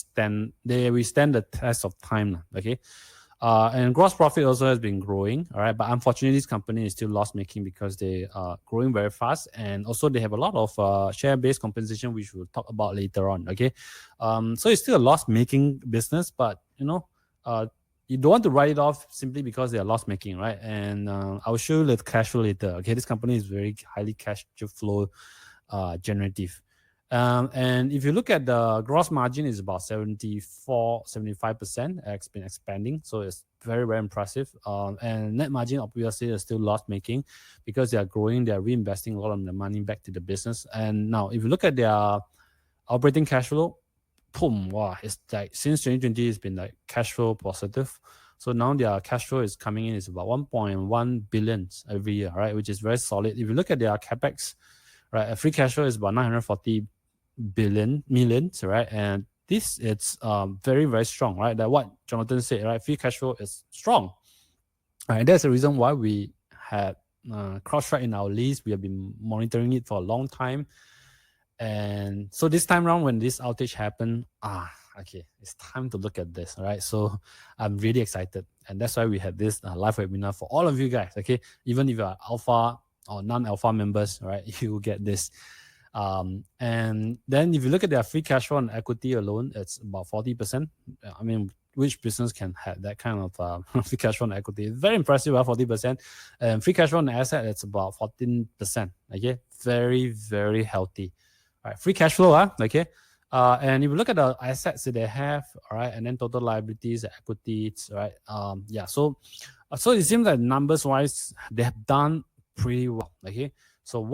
we stand the test of time. Okay, and gross profit also has been growing. All right, but unfortunately, this company is still loss making because they are growing very fast, and also they have a lot of share based compensation, which we'll talk about later on. Okay, so it's still a loss making business, but you don't want to write it off simply because they are loss making, right? And I'll show you the cash flow later. Okay, this company is very highly cash flow generative. And if you look at the gross margin, is about 75%. It's been expanding, so it's very, very impressive. And net margin obviously is still loss making because they are growing, they are reinvesting a lot of the money back to the business. And now, if you look at their operating cash flow, boom, wow, it's like since 2020, it's been like cash flow positive. So now their cash flow is coming in is about 1.1 billion every year, right? Which is very solid. If you look at their capex, right, free cash flow is about 940 millions, right? And this it's very, very strong, right? That what Jonathan said, right? Free cash flow is strong, right? That's the reason why we had CrowdStrike in our list. We have been monitoring it for a long time, And so this time around, when this outage happened, okay, it's time to look at this. All right, so I'm really excited, and that's why we had this live webinar for all of you guys. Okay, even if you are alpha or non-alpha members, all right, you will get this. And then if you look at their free cash flow on equity alone, it's about 40%. I mean, which business can have that kind of free cash flow on equity? It's very impressive, 40%. And free cash flow on asset, it's about 14%. Okay, very, very healthy. All right, free cash flow, okay. And if you look at the assets that they have, all right, and then total liabilities, equities, right? So it seems that numbers wise, they have done pretty well. Okay, so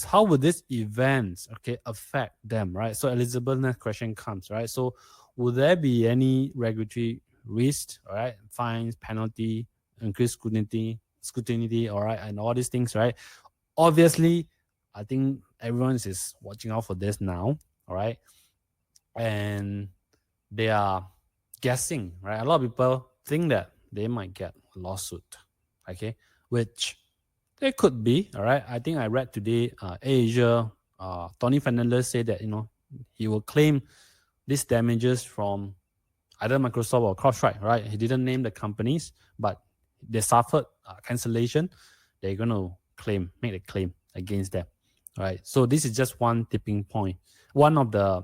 how will this event, okay, affect them, right? So Elizabeth, next question comes, right? So will there be any regulatory risk, all right, fines, penalty, increased scrutiny, all right, and all these things, right? Obviously, I think everyone is watching out for this now, all right? And they are guessing, right? A lot of people think that they might get a lawsuit, okay? Which they could be, all right? I think I read today, Asia, Tony Fernandez said that, he will claim these damages from either Microsoft or CrowdStrike, right? He didn't name the companies, but they suffered cancellation. They're going to make a claim against them, right? So this is just one tipping point, one of the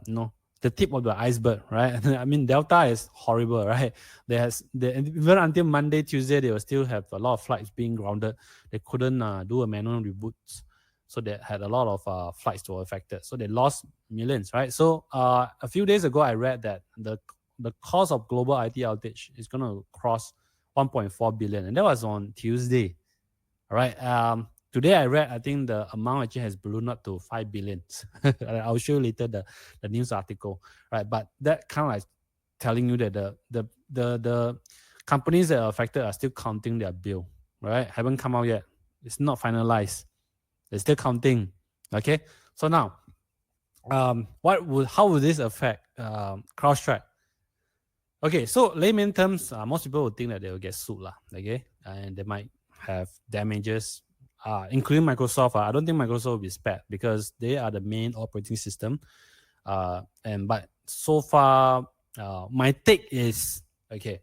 the tip of the iceberg, right? I mean, Delta is horrible, right? Even until Monday, Tuesday, they will still have a lot of flights being grounded. They couldn't do a manual reboot, so they had a lot of flights that were affected. So they lost millions, right? So a few days ago, I read that the cost of global IT outage is going to cross 1.4 billion, and that was on Tuesday. All right. Today I read, I think the amount actually has ballooned up to 5 billion. I'll show you later the news article, right? But that kind of like telling you that the companies that are affected are still counting their bill, right? Haven't come out yet. It's not finalized. They're still counting. Okay. So now, how would this affect CrowdStrike? Okay, so layman terms, most people would think that they will get sued, okay, and they might have damages, including Microsoft. I don't think Microsoft will be spared because they are the main operating system. But so far, my take is, okay,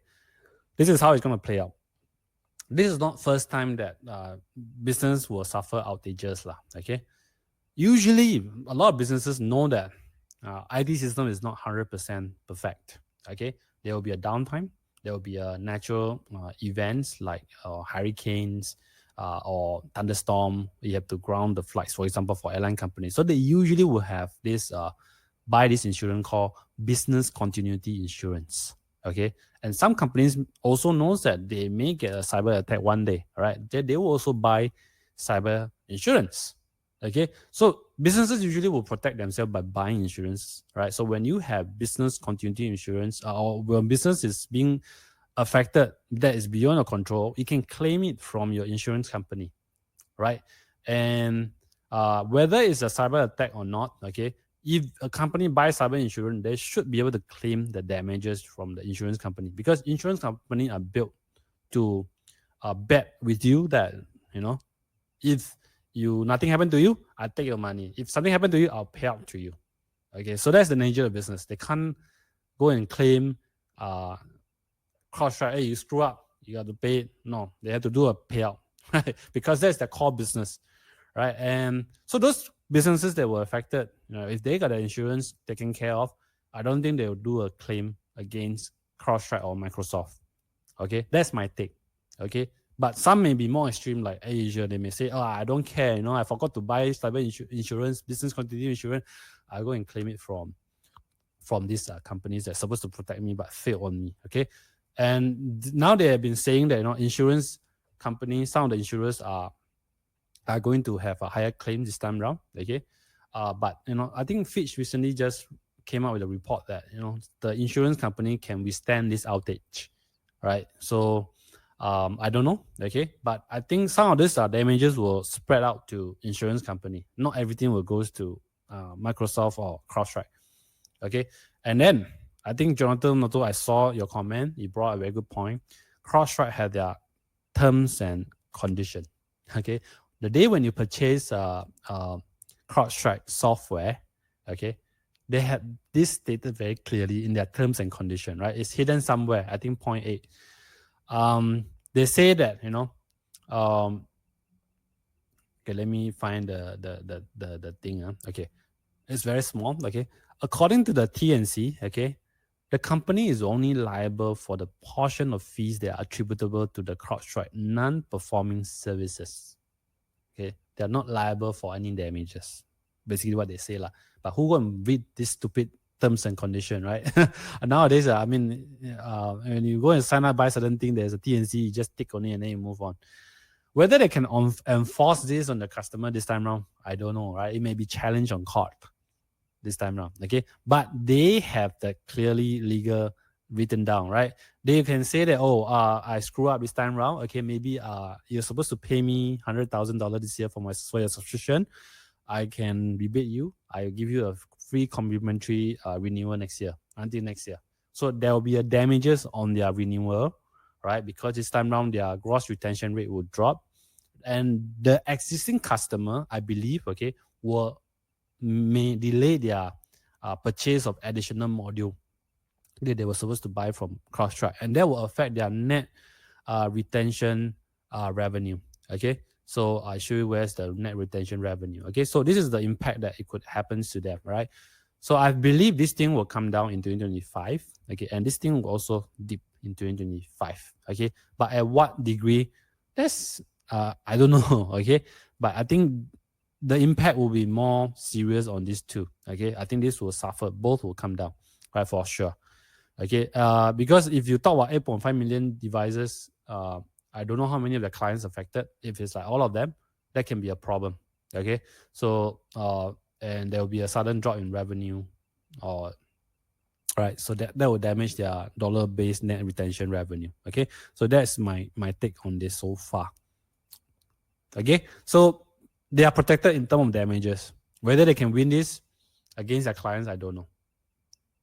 this is how it's going to play out. This is not first time that business will suffer outages, okay. Usually, a lot of businesses know that IT system is not 100% perfect, okay. There will be a downtime. There will be a natural events like hurricanes or thunderstorm. You have to ground the flights, for example, for airline companies. So they usually will have this buy this insurance called business continuity insurance. Okay, and some companies also knows that they may get a cyber attack one day. All right, they will also buy cyber insurance. Okay, so businesses usually will protect themselves by buying insurance, right? So when you have business continuity insurance or when business is being affected that is beyond your control, you can claim it from your insurance company, right? And whether it's a cyber attack or not, okay, if a company buys cyber insurance, they should be able to claim the damages from the insurance company because insurance companies are built to bet with you that, if nothing happened to you, I take your money. If something happened to you, I'll pay out to you. Okay, so that's the nature of business. They can't go and claim CrowdStrike, hey, you screw up, you got to pay it. No, they have to do a payout, right? Because that's the core business, right? And so those businesses that were affected, if they got the insurance taken care of, I don't think they will do a claim against CrowdStrike or Microsoft. Okay, that's my take. Okay, but some may be more extreme, like Asia. They may say, "Oh, I don't care. I forgot to buy cyber insurance, business continuity insurance. I go and claim it from these companies that's supposed to protect me but fail on me." Okay, and now they have been saying that insurance companies, some of the insurers are going to have a higher claim this time around. Okay, but I think Fitch recently just came out with a report that the insurance company can withstand this outage, right? So I don't know, okay, but I think some of these damages will spread out to insurance company. Not everything will goes to Microsoft or CrowdStrike, okay. And then I think Jonathan Noto, I saw your comment. You brought a very good point. CrowdStrike had their terms and conditions, okay. The day when you purchase CrowdStrike software, okay, they had this stated very clearly in their terms and condition, right? It's hidden somewhere, I think point 8. They say that, okay, let me find the thing. Okay, it's very small. Okay, according to the TNC, okay, the company is only liable for the portion of fees that are attributable to the CrowdStrike non-performing services. Okay, they are not liable for any damages. Basically, what they say lah. But who gonna read this stupid terms and condition, right? Nowadays, I mean, when you go and sign up buy certain thing, there's a TNC. You just tick on it and then you move on. Whether they can enforce this on the customer this time around, I don't know, right? It may be challenged on court this time around, okay? But they have the clearly legal written down, right? They can say that, I screw up this time around, okay? Maybe you're supposed to pay me $100,000 this year for your subscription. I can rebate you. I'll give you a free complimentary renewal next year, until next year. So there will be a damages on their renewal, right? Because this time around, their gross retention rate will drop. And the existing customer, I believe, okay, may delay their purchase of additional module that they were supposed to buy from CrowdStrike. And that will affect their net retention revenue, okay? So I show you where's the net retention revenue, okay? So this is the impact that it could happen to them, right? So I believe this thing will come down in 2025, okay? And this thing will also dip in 2025, okay? But at what degree, that's, I don't know, okay? But I think the impact will be more serious on these two, okay? I think this will suffer, both will come down, right, for sure, okay? Because if you talk about 8.5 million devices, I don't know how many of the clients affected. If it's like all of them, that can be a problem, okay? So, and there will be a sudden drop in revenue, right? So that will damage their dollar-based net retention revenue, okay? So that's my take on this so far, okay? So they are protected in terms of damages. Whether they can win this against their clients, I don't know.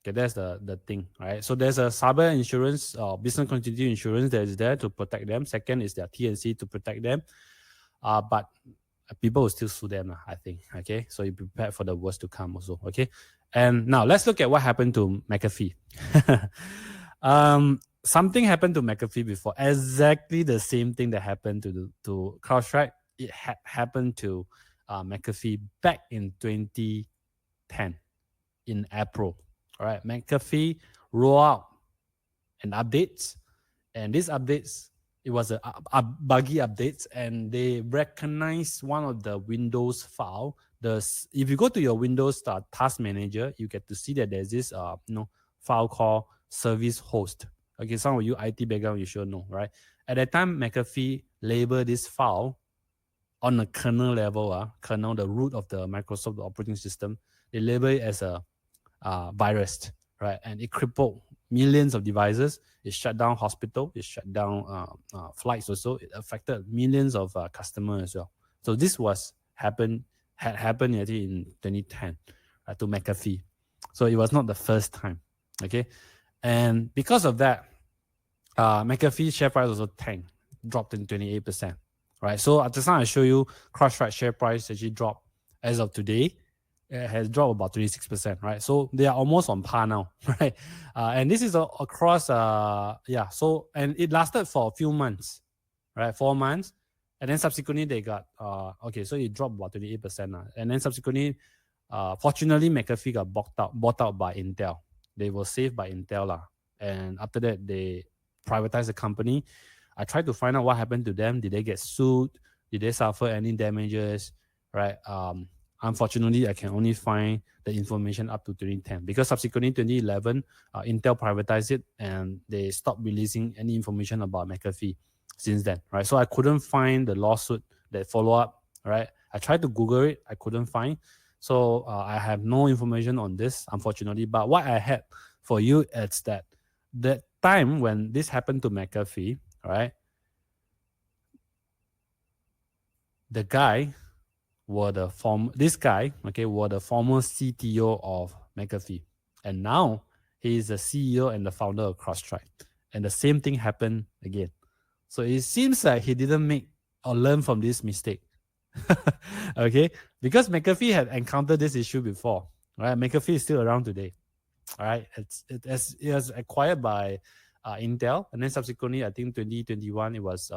Okay, that's the thing, right? So there's a cyber insurance or business continuity insurance that is there to protect them. Second is their TNC to protect them. But people will still sue them, I think. Okay, so you prepare for the worst to come also. Okay, and now let's look at what happened to McAfee. Something happened to McAfee before. Exactly the same thing that happened to CrowdStrike. It happened to McAfee back in 2010 in April. All right, McAfee roll out an update, and these updates, it was a buggy updates, and they recognize one of the Windows file. If you go to your Windows Task Manager, you get to see that there's this file called service host. Okay, some of you IT background, you should know, right? At that time, McAfee labeled this file on the kernel level, kernel, the root of the Microsoft operating system. They label it as a virus, right? And it crippled millions of devices. It shut down hospital. It shut down flights also. It affected millions of customers as well. So this had happened I think in 2010 to McAfee. So it was not the first time, okay? And because of that, McAfee share price also tanked, dropped in 28%, right? So at the time I show you, CrowdStrike share price actually dropped as of today. It has dropped about 26%, right? So they are almost on par now, right? And this is across, so, and it lasted for a few months, right? 4 months. And then subsequently they got, so it dropped about 28%. And then subsequently, fortunately, McAfee got bought out by Intel. They were saved by Intel. And after that, they privatized the company. I tried to find out what happened to them. Did they get sued? Did they suffer any damages, right? Unfortunately, I can only find the information up to 2010 because subsequently 2011, Intel privatized it and they stopped releasing any information about McAfee since then, right? So I couldn't find the lawsuit that follow up, right? I tried to Google it, I couldn't find. So I have no information on this, unfortunately. But what I had for you is that the time when this happened to McAfee, right? The guy were the former CTO of McAfee. And now he is the CEO and the founder of CrowdStrike. And the same thing happened again. So it seems like he didn't make or learn from this mistake. Okay, because McAfee had encountered this issue before, right? McAfee is still around today, all right? It was acquired by Intel, and then subsequently, I think 2021, it was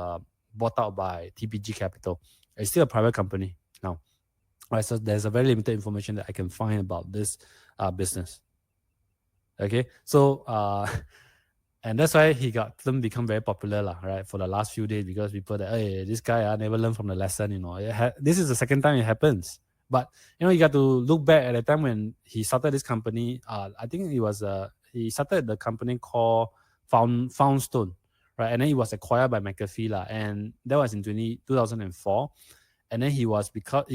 bought out by TPG Capital. It's still a private company now, right? So there's a very limited information that I can find about this business. Okay, so and that's why he got them become very popular, lah, right? For the last few days, because people that, hey, this guy never learned from the lesson, this is the second time it happens. But you got to look back at the time when he started this company. I think it was he started the company called Foundstone, right? And then it was acquired by McAfee, lah, and that was in 2004. And then he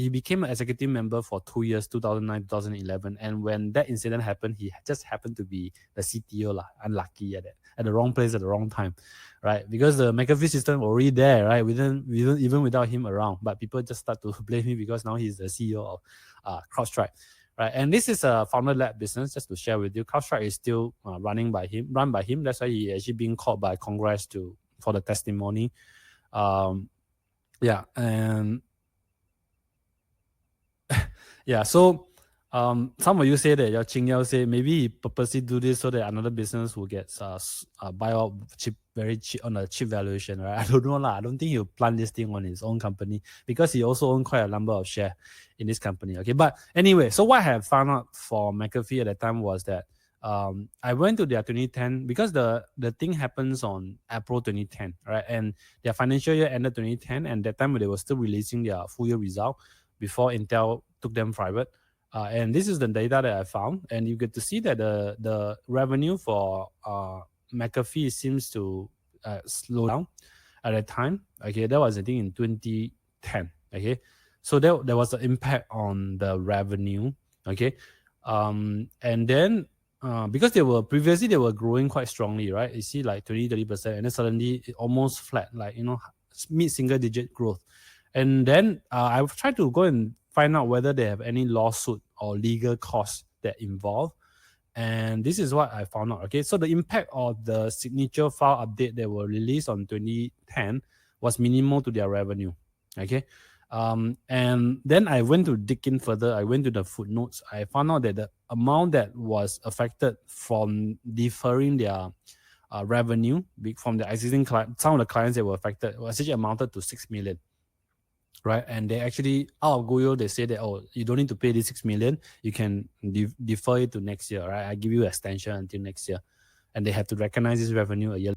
became an executive member for 2 years, 2009, 2011. And when that incident happened, he just happened to be the CTO, lah, unlucky at the wrong place at the wrong time, right? Because the McAfee system already there, right? Even without him around, but people just start to blame him because now he's the CEO of CrowdStrike, right? And this is a founder-led business. Just to share with you, CrowdStrike is still run by him. That's why he actually being called by Congress for the testimony. Yeah, and yeah, so some of you say that Ching Yao say maybe he purposely do this so that another business will get buy out very cheap on a cheap valuation, right? I don't know lah. I don't think he'll plan this thing on his own company because he also owned quite a number of share in this company. Okay, but anyway, so what I have found out for McAfee at that time was that I went to their 2010 because the thing happens on April 2010, right? And their financial year ended 2010, and that time they were still releasing their full year result before Intel took them private. And this is the data that I found, and you get to see that the revenue for McAfee seems to slow down at that time. Okay, that was I think in 2010. Okay, so there was an impact on the revenue. Okay, and then because they were growing quite strongly, right? You see like 20-30%, and then suddenly it almost flat, like mid single digit growth. And then I've tried to go and find out whether they have any lawsuit or legal costs that involve. And this is what I found out. Okay, so the impact of the signature file update that were released on 2010 was minimal to their revenue. Okay, and then I went to dig in further. I went to the footnotes. I found out that the amount that was affected from deferring their revenue from the existing client, some of the clients that were affected, was actually amounted to 6 million. Right, and they actually out of Goyo, they say that, oh, you don't need to pay this 6 million, you can defer it to next year, right? I give you extension until next year, and they have to recognize this revenue a year.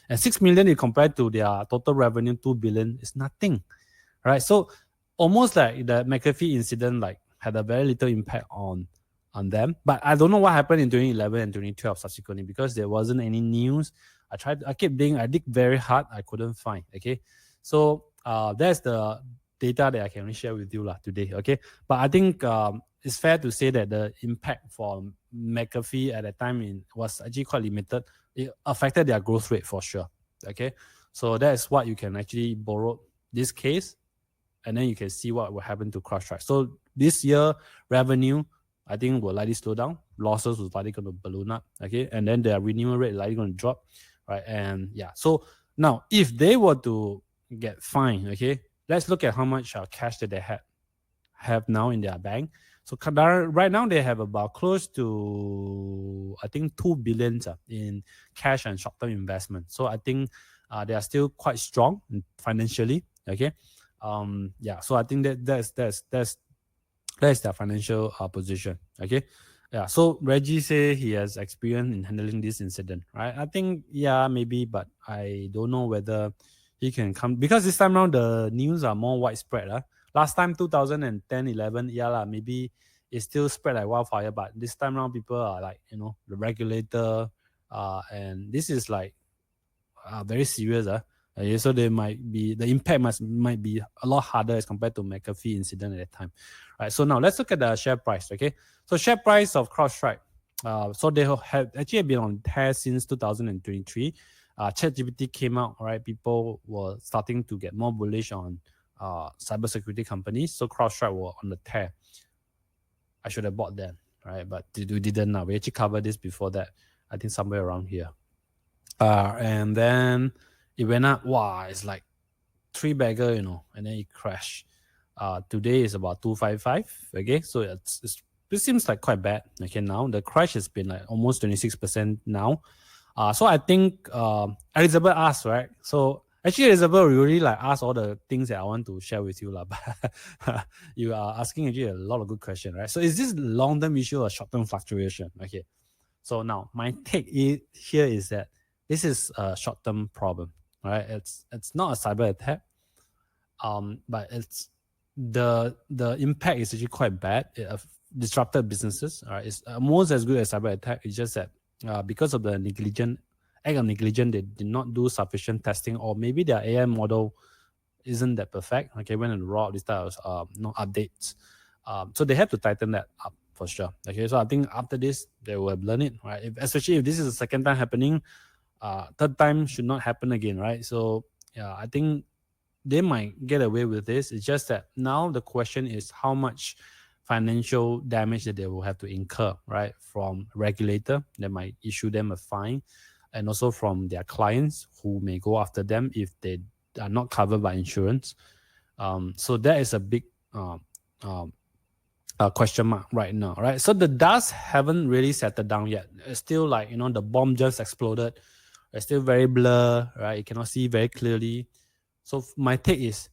And 6 million, you compare to their total revenue 2 billion, is nothing, right? So almost like the McAfee incident like had a very little impact on them. But I don't know what happened in 2011 and 2012 subsequently, because there wasn't any news. I kept digging, I dig very hard, I couldn't find. Okay, so that's the data that I can share with you today. Okay, but I think it's fair to say that the impact for McAfee at that time was actually quite limited. It affected their growth rate for sure. Okay, so that's what you can actually borrow this case, and then you can see what will happen to CrowdStrike. So this year revenue, I think, will likely slow down. Losses will likely going to balloon up. Okay, and then their renewal rate likely going to drop. Right, and yeah, so now if they were to get fined, okay, let's look at how much cash that they have now in their bank. So right now they have about close to, I think, 2 billion in cash and short-term investment. So I think they are still quite strong financially. Okay, yeah. So I think that's their financial position. Okay. Yeah, so Reggie say he has experience in handling this incident, right? I think, yeah, maybe, but I don't know whether he can come, because this time around the news are more widespread. Last time, 2010, 11, yeah, maybe it's still spread like wildfire, but this time around people are like, the regulator, and this is like very serious. So the impact might be a lot harder as compared to McAfee incident at that time. Right. So now let's look at the share price. Okay. So share price of CrowdStrike. So they have actually been on tear since 2023. ChatGPT came out. Right. People were starting to get more bullish on cybersecurity companies. So CrowdStrike were on the tear. I should have bought them. Right. But we didn't now. We actually covered this before that. I think somewhere around here. And then it went up. Wow, it's like three bagger, and then it crashed. Today is about 255. Okay, so it seems like quite bad. Okay, now the crash has been like almost 26% now. So I think Elizabeth asked, right? So actually, Elizabeth really like asked all the things that I want to share with you, lah. But you are asking actually a lot of good questions, right? So is this long-term issue or short-term fluctuation? Okay. So now my take here is that this is a short-term problem, right? It's not a cyber attack, but it's the impact is actually quite bad. It disrupted businesses. All right, it's almost as good as cyber attack. It's just that because of the act of negligence, they did not do sufficient testing, or maybe their AI model isn't that perfect. Okay, when it roll out this type of updates, so they have to tighten that up for sure. Okay, so I think after this they will have learned it, right? Especially if this is the second time happening, third time should not happen again, right? So yeah, I think they might get away with this. It's just that now the question is how much financial damage that they will have to incur, right? From regulator that might issue them a fine, and also from their clients who may go after them if they are not covered by insurance. So that is a big question mark right now, right? So the dust haven't really settled down yet. It's still like, the bomb just exploded. It's still very blur, right? You cannot see very clearly. So my take is,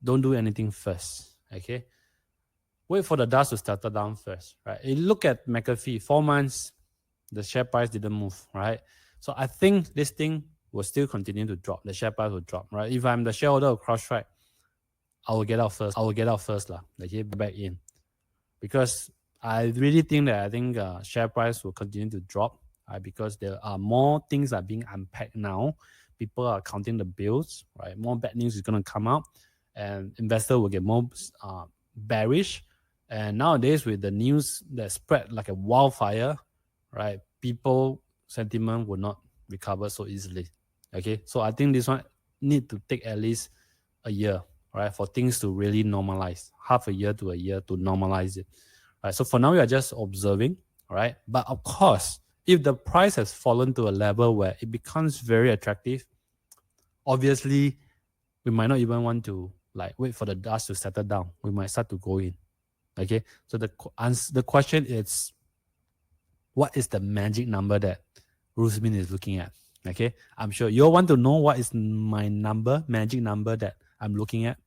don't do anything first, okay? Wait for the dust to settle down first, right? You look at McAfee, 4 months, the share price didn't move, right? So I think this thing will still continue to drop. The share price will drop, right? If I'm the shareholder of CrowdStrike, I will get out first. Lah. Okay, back in, because I really think share price will continue to drop, because there are more things that are being unpacked now. People are counting the bills, right? More bad news is going to come out, and investors will get more bearish. And nowadays, with the news that spread like a wildfire, right? People sentiment will not recover so easily. Okay, so I think this one need to take at least a year, right, for things to really normalize. Half a year to a year to normalize it. Right. So for now, we are just observing, right? But of course, if the price has fallen to a level where it becomes very attractive, obviously, we might not even want to wait for the dust to settle down. We might start to go in. Okay. So the question is, what is the magic number that Rusmin is looking at? Okay. I'm sure you all want to know what is my magic number that I'm looking at.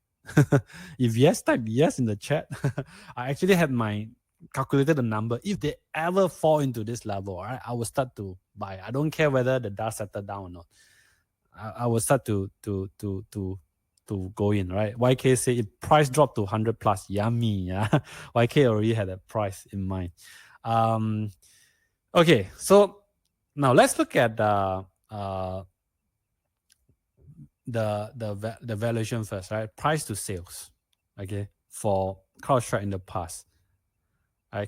If yes, type yes in the chat. I actually had calculated the number. If they ever fall into this level, right, I will start to buy. I don't care whether the dust settle down or not. I will start to go in, right? YK say if price drop to 100 plus, yummy. Yeah, YK already had a price in mind. Okay, so now let's look at the valuation first, right? Price to sales, okay, for CrowdStrike in the past.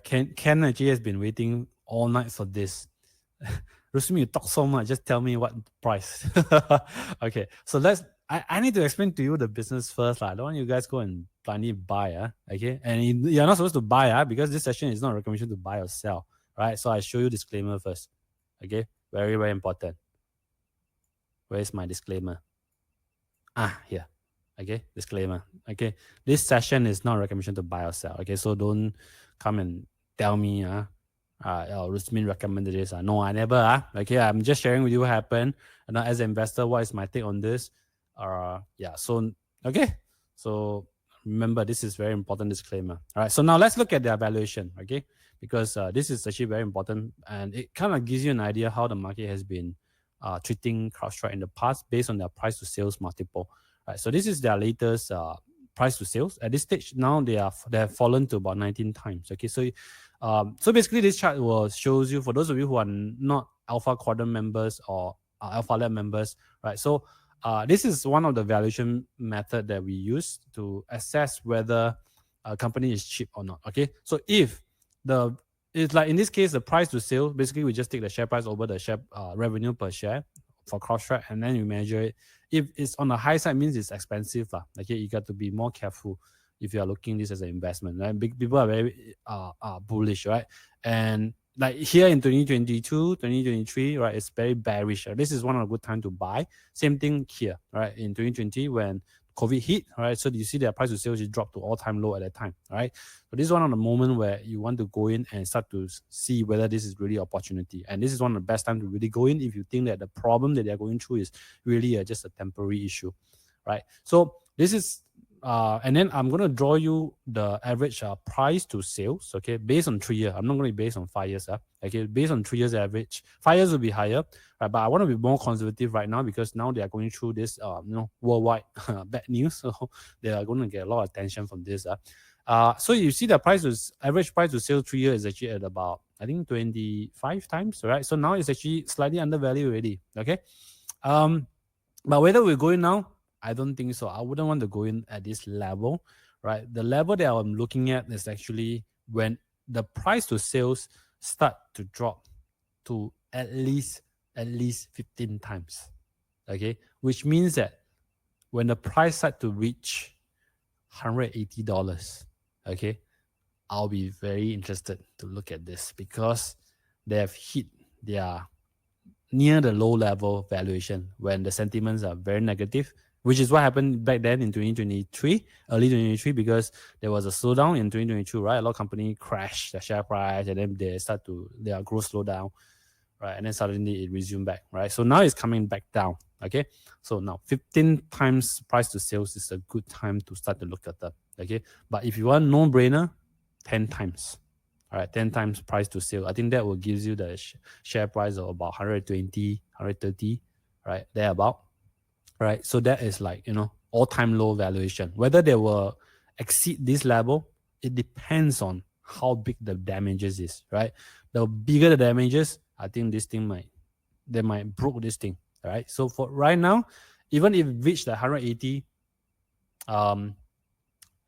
Ken actually has been waiting all night for this. Rusmi, you talk so much. Just tell me what price. Okay, so I need to explain to you the business first. I don't want you guys go and blindly buy. Okay, and you're not supposed to buy because this session is not a recommendation to buy or sell, right? So I show you disclaimer first. Okay, very, very important. Where is my disclaimer? Here. Okay, disclaimer. Okay, this session is not a recommendation to buy or sell. Okay, so don't come and tell me, Rusmin recommended this. No, I never. Okay, I'm just sharing with you what happened. And as an investor, what is my take on this? So, okay. So remember, this is very important disclaimer. All right, so now let's look at the evaluation, okay? Because this is actually very important, and it kind of gives you an idea how the market has been treating CrowdStrike in the past based on their price to sales multiple. Right, so this is their latest price to sales. At this stage, now they have fallen to about 19 times. Okay, so basically this chart shows you, for those of you who are not Alpha Quadrant members or Alpha Lab members, right? So this is one of the valuation method that we use to assess whether a company is cheap or not. Okay, so if it's like in this case, the price to sale, basically we just take the share price over the share revenue per share for CrowdStrike, and then you measure it. If it's on the high side, means it's expensive. Okay, you got to be more careful if you are looking this as an investment. Right? Big people are very bullish, right? And like here in 2022, 2023, right, it's very bearish. This is one of the good time to buy. Same thing here, right, in 2020 when COVID hit, right? So you see their price to sales just dropped to all-time low at that time, right? So this is one of the moment where you want to go in and start to see whether this is really opportunity. And this is one of the best time to really go in if you think that the problem that they're going through is really just a temporary issue, right? So this is and then I'm going to draw you the average price to sales, okay, based on 3 years. I'm not going to be based on 5 years. Okay, based on 3 years average. 5 years will be higher, right? But I want to be more conservative right now because now they are going through this, worldwide bad news. So they are going to get a lot of attention from this. So you see the average price to sales 3 years is actually at about, I think, 25 times, right? So now it's actually slightly undervalued already, okay? But whether we're going now, I don't think so. I wouldn't want to go in at this level, right? The level that I'm looking at is actually when the price to sales start to drop to at least 15 times, okay? Which means that when the price start to reach $180, okay, I'll be very interested to look at this because they have hit their near the low level valuation when the sentiments are very negative, which is what happened back then in 2023, early 2023, because there was a slowdown in 2022, right? A lot of companies crashed their share price and then their growth slow down, right? And then suddenly it resumed back, right? So now it's coming back down, okay? So now 15 times price to sales is a good time to start to look at that, okay? But if you want no-brainer, 10 times. All right, 10 times price to sale. I think that will give you the share price of about 120, 130, right? Thereabout. Right. So that is like, all-time low valuation. Whether they will exceed this level, it depends on how big the damages is, right? The bigger the damages, I think this thing they might broke this thing. All right. So for right now, even if it reached the 180,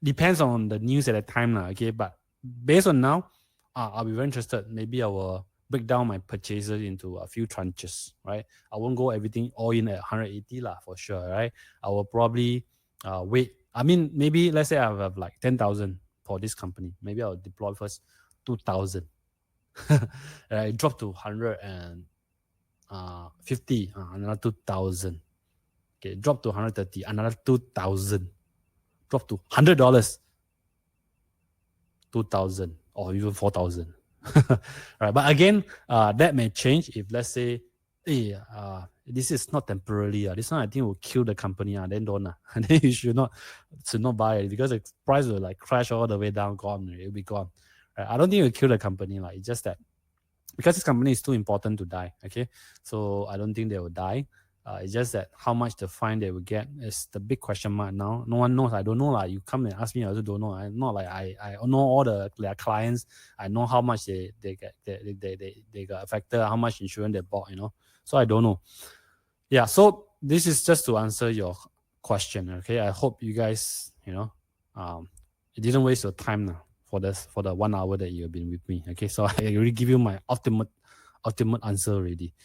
depends on the news at the time, okay? But based on now, I'll be very interested. Maybe I will break down my purchases into a few tranches, right? I won't go everything all in at 180 for sure, right? I will probably wait. I mean, maybe let's say I have like 10,000 for this company. Maybe I'll deploy first 2,000. Right, drop to 150, another 2,000. Okay, drop to 130, another 2,000. Drop to $100, 2,000 or even 4,000. Right, but again, that may change if let's say, this is not temporarily. This one I think will kill the company. Then don't. Then you should not buy it because the price will like crash all the way down. Gone. It'll be gone. Right? I don't think it will kill the company. It's just that because this company is too important to die. Okay, so I don't think they will die. It's just that how much the fine they will get is the big question mark now. No one knows. I don't know. You come and ask me, I also don't know. I'm not like I know all their clients. I know how much they got affected, how much insurance they bought, So I don't know. Yeah, so this is just to answer your question. Okay, I hope you guys, it didn't waste your time now for the 1 hour that you've been with me. Okay, so I already give you my ultimate answer already,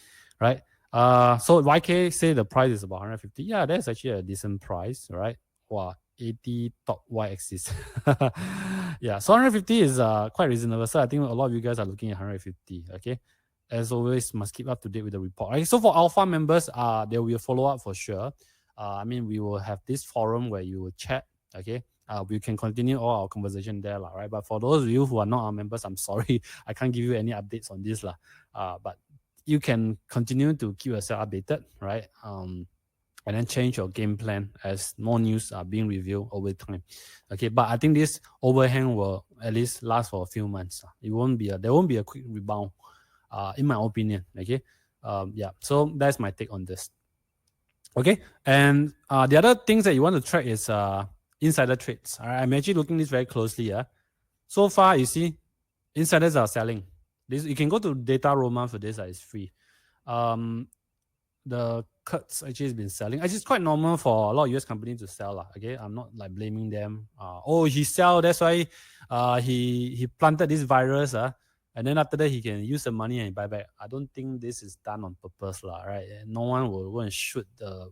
right? So YK say the price is about 150. Yeah, that's actually a decent price, right? Wow, 80 top y-axis. Yeah, so 150 is quite reasonable. So I think a lot of you guys are looking at 150. Okay, as always, must keep up to date with the report. Okay, so for Alpha members, there will be a follow up for sure. We will have this forum where you will chat. Okay. We can continue all our conversation there, right? But for those of you who are not our members, I'm sorry, I can't give you any updates on this, but you can continue to keep yourself updated, right? And then change your game plan as more news are being revealed over time. Okay, but I think this overhang will at least last for a few months. There won't be a quick rebound, in my opinion. Okay, yeah. So that's my take on this. Okay, and the other things that you want to track is insider trades. All right, I'm actually looking this very closely. So far, you see, insiders are selling. This you can go to Data Roma for this. It's free. The Kurtz actually has been selling. Actually, it's quite normal for a lot of US companies to sell. Okay, I'm not like blaming them. He sell. That's why he planted this virus. And then after that, he can use the money and buy back. I don't think this is done on purpose, right? No one will go and shoot the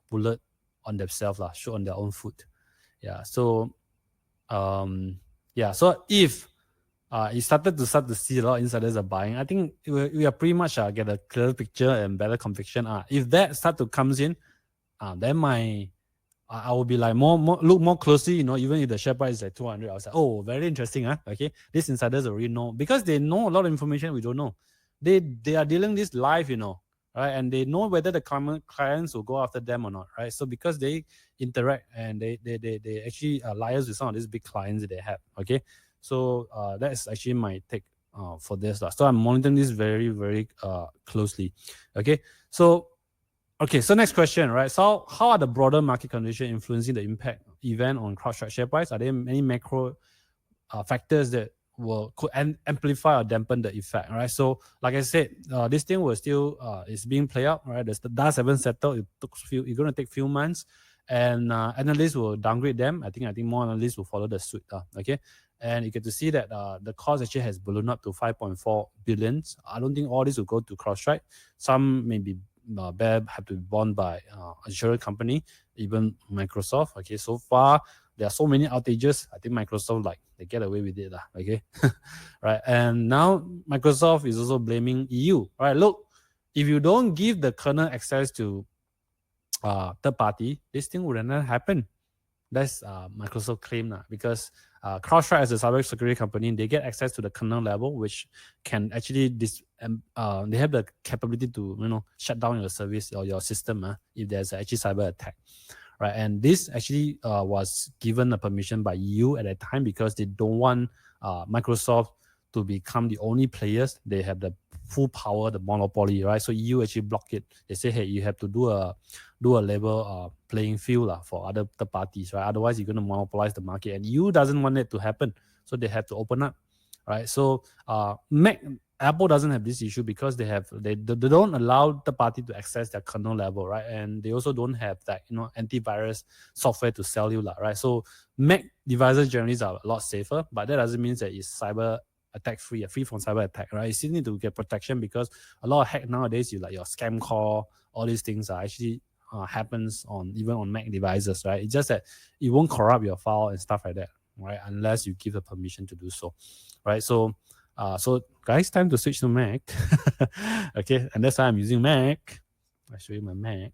bullet on themselves, shoot on their own foot. Yeah. So, So if it started to see a lot of insiders are buying. I think we are pretty much get a clearer picture and better conviction. If that start to comes in, then I will be like more look more closely, even if the share price is like 200, I was like, oh, very interesting. Okay. These insiders already know because they know a lot of information we don't know. They are dealing this live, right? And they know whether the common clients will go after them or not, right? So because they interact and they actually liars with some of these big clients that they have. Okay. So that's actually my take for this. So I'm monitoring this very, very closely. Okay. So next question, right? So how are the broader market conditions influencing the impact event on CrowdStrike share price? Are there any macro factors that could amplify or dampen the effect, right? So like I said, this thing was still is being played out, right? The dust haven't settled. It's going to take few months, and analysts will downgrade them. I think more analysts will follow the suit. Okay. And you get to see that the cost actually has ballooned up to 5.4 billion. I don't think all this will go to CrowdStrike. Some may be have to be borne by insurance company, even Microsoft. Okay, so far there are so many outages. I think Microsoft they get away with it, okay, right? And now Microsoft is also blaming EU. Right? Look, if you don't give the kernel access to third party, this thing would not happen. That's Microsoft claim because CrowdStrike as a cybersecurity company, they get access to the kernel level, which can actually they have the capability to shut down your service or your system if there's actually cyber attack, right? And this actually was given a permission by EU at that time because they don't want Microsoft to become the only players. They have the full power, the monopoly, right? So EU actually block it. They say, hey, you have to do a level playing field for other third parties, right? Otherwise, you're going to monopolize the market, and EU doesn't want it to happen. So they have to open up, right? So Apple doesn't have this issue because they don't allow the party to access their kernel level, right? And they also don't have that antivirus software to sell you, right? So Mac devices generally are a lot safer, but that doesn't mean that it's cyber attack free from cyber attack, right? You still need to get protection because a lot of hack nowadays, your scam call, all these things are actually happens even on Mac devices, right? It's just that it won't corrupt your file and stuff like that, right? Unless you give the permission to do so, right? So guys, time to switch to Mac. Okay, and that's why I'm using Mac. I'll show you my Mac.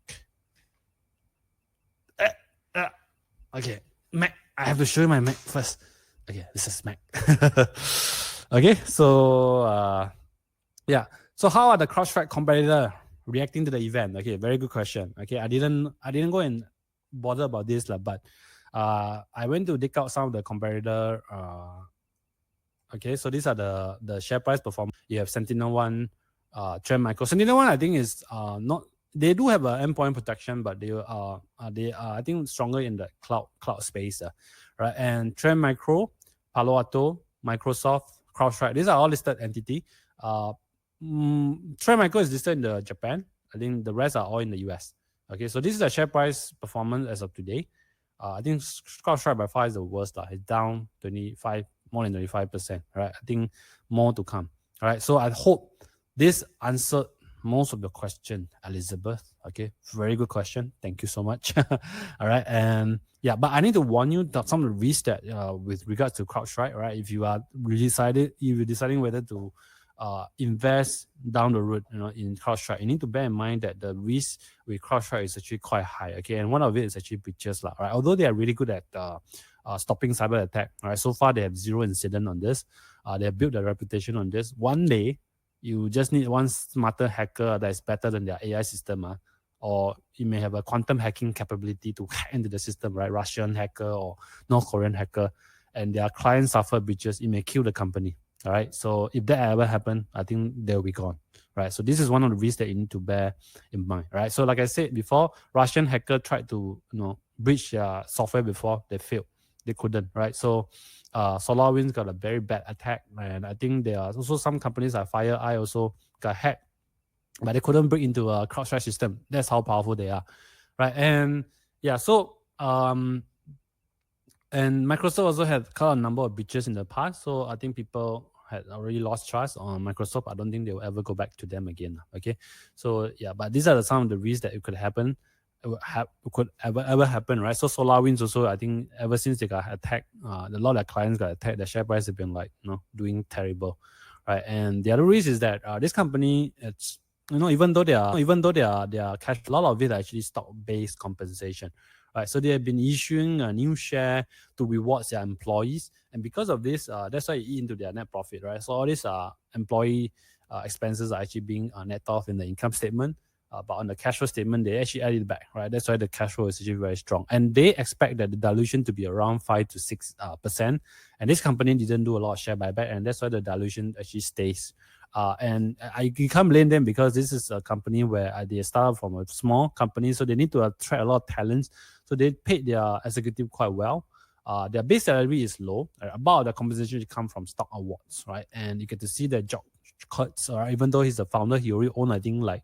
Okay, Mac. I have to show you my Mac first. Okay, this is Mac. Okay, so yeah. So how are the CrowdStrike competitor reacting to the event? Okay, very good question. Okay, I didn't go and bother about this, but I went to dig out some of the competitor. Okay, so these are the share price performance. You have SentinelOne, Trend Micro. SentinelOne, I think, is not. They do have an endpoint protection, but they are I think stronger in the cloud space, right? And Trend Micro, Palo Alto, Microsoft, CrowdStrike. These are all listed entity. Trend Micro is listed in Japan. I think the rest are all in the US. Okay, so this is the share price performance as of today. I think CrowdStrike by far is the worst. It's down more than 25%, right? I think more to come. All right. So I hope this answered most of the question, Elizabeth. Okay. Very good question. Thank you so much. All right. And yeah, but I need to warn you that some of the risks that with regards to CrowdStrike, right? If you're deciding whether to invest down the road, in CrowdStrike, you need to bear in mind that the risk with CrowdStrike is actually quite high. Okay. And one of it is actually breaches, right? Although they are really good at stopping cyber attack, right? So far, they have zero incident on this. They have built their reputation on this. One day, you just need one smarter hacker that is better than their AI system, or you may have a quantum hacking capability to hack into the system, right? Russian hacker or North Korean hacker, and their clients suffer breaches. It may kill the company, all right? So if that ever happen, I think they'll be gone, right? So this is one of the risks that you need to bear in mind, right? So like I said before, Russian hacker tried to breach their software before, they failed. They couldn't, right? So SolarWinds got a very bad attack, and I think there are also some companies like FireEye also got hacked, but they couldn't break into a CrowdStrike system. That's how powerful they are, right? And yeah, so and Microsoft also had quite a number of breaches in the past, so I think people had already lost trust on Microsoft. I don't think they will ever go back to them again. Okay, so yeah, but these are some of the risks that it could happen. could ever happen, right? So SolarWinds also, I think ever since they got attacked, a lot of their clients got attacked, the share price have been like, doing terrible, right? And the other reason is that this company, it's, even though they are cash, a lot of it are actually stock-based compensation, right? So they have been issuing a new share to reward their employees, and because of this, that's why it eat into their net profit, right? So all these employee expenses are actually being net off in the income statement. But on the cash flow statement, they actually added it back, right? That's why the cash flow is actually very strong. And they expect that the dilution to be around 5 to 6%. And this company didn't do a lot of share buyback, and that's why the dilution actually stays. And you can't blame them because this is a company where they started from a small company, so they need to attract a lot of talents. So they paid their executive quite well. Their base salary is low. About the compensation come from stock awards, right? And you get to see that George Kurtz, even though he's the founder, he already owned, I think, like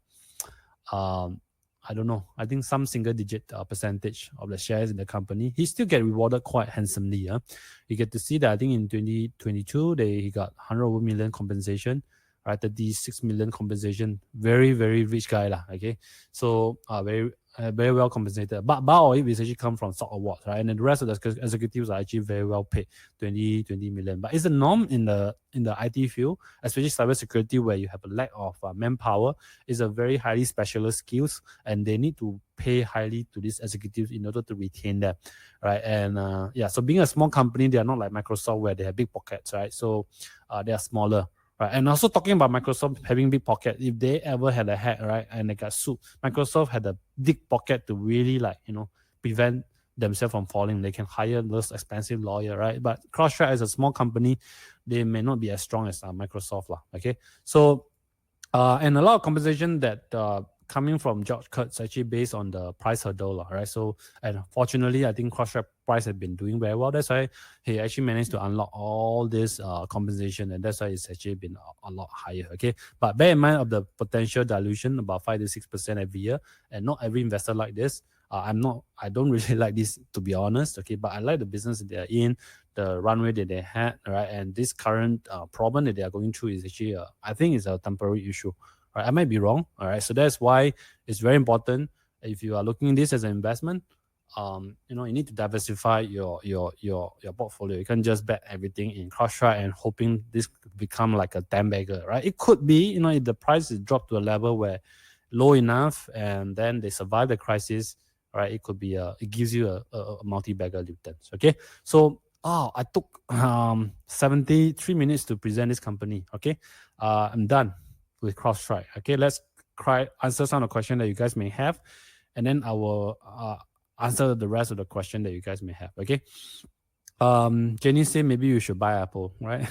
I don't know, I think some single digit percentage of the shares in the company. He still get rewarded quite handsomely. You get to see that I think in 2022 he got 100 million compensation, right? 36 million compensation. Very, very rich guy lah. Okay, so very well compensated. But all of it is actually come from stock awards, right? And then the rest of the executives are actually very well paid, 20 million. But it's a norm in the IT field, especially cybersecurity, where you have a lack of manpower. It's a very highly specialist skills, and they need to pay highly to these executives in order to retain them, right? And so being a small company, they are not like Microsoft where they have big pockets, right? So they are smaller. Right. And also talking about Microsoft having big pocket, if they ever had a hack, right, and they got sued, Microsoft had a big pocket to really prevent themselves from falling. They can hire those expensive lawyer, right? But CrowdStrike as a small company, they may not be as strong as Microsoft lah. Okay, so and a lot of compensation that coming from George Kurtz actually based on the price hurdle, right? So, and fortunately, I think CrowdStrike price has been doing very well. That's why he actually managed to unlock all this compensation, and that's why it's actually been a lot higher. Okay, but bear in mind of the potential dilution, about 5 to 6% every year, and not every investor like this. I don't really like this, to be honest. Okay, but I like the business that they're in, the runway that they had, right? And this current problem that they are going through is actually, I think, it's a temporary issue. Right, I might be wrong. All right, so that's why it's very important if you are looking at this as an investment. You need to diversify your portfolio. You can't just bet everything in CrowdStrike and hoping this could become like a 10 bagger, right? It could be, if the price is dropped to a level where low enough and then they survive the crisis, right? It could be it gives you a multi-bagger returns. Okay, so I took 73 minutes to present this company. Okay, I'm done with CrowdStrike. Okay, let's answer some of the questions that you guys may have, and then I will answer the rest of the question that you guys may have. Okay. Jenny said maybe you should buy Apple, right?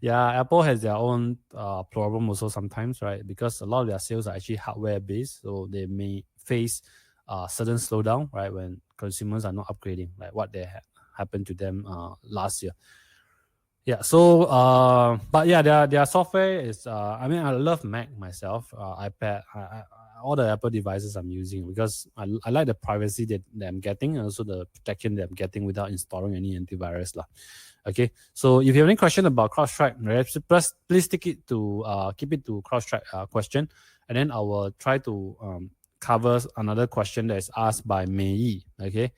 Yeah, Apple has their own problem also sometimes, right? Because a lot of their sales are actually hardware based, so they may face certain slowdown, right, when consumers are not upgrading, like what they happened to them last year. Yeah, so but yeah, their software is I love Mac myself, iPad, all the Apple devices I'm using, because I like the privacy that I'm getting, and also the protection that I'm getting without installing any antivirus lah. Okay, so if you have any question about CrowdStrike, right, please keep it to CrowdStrike question, and then I will try to cover another question that is asked by Mei Yi. Okay,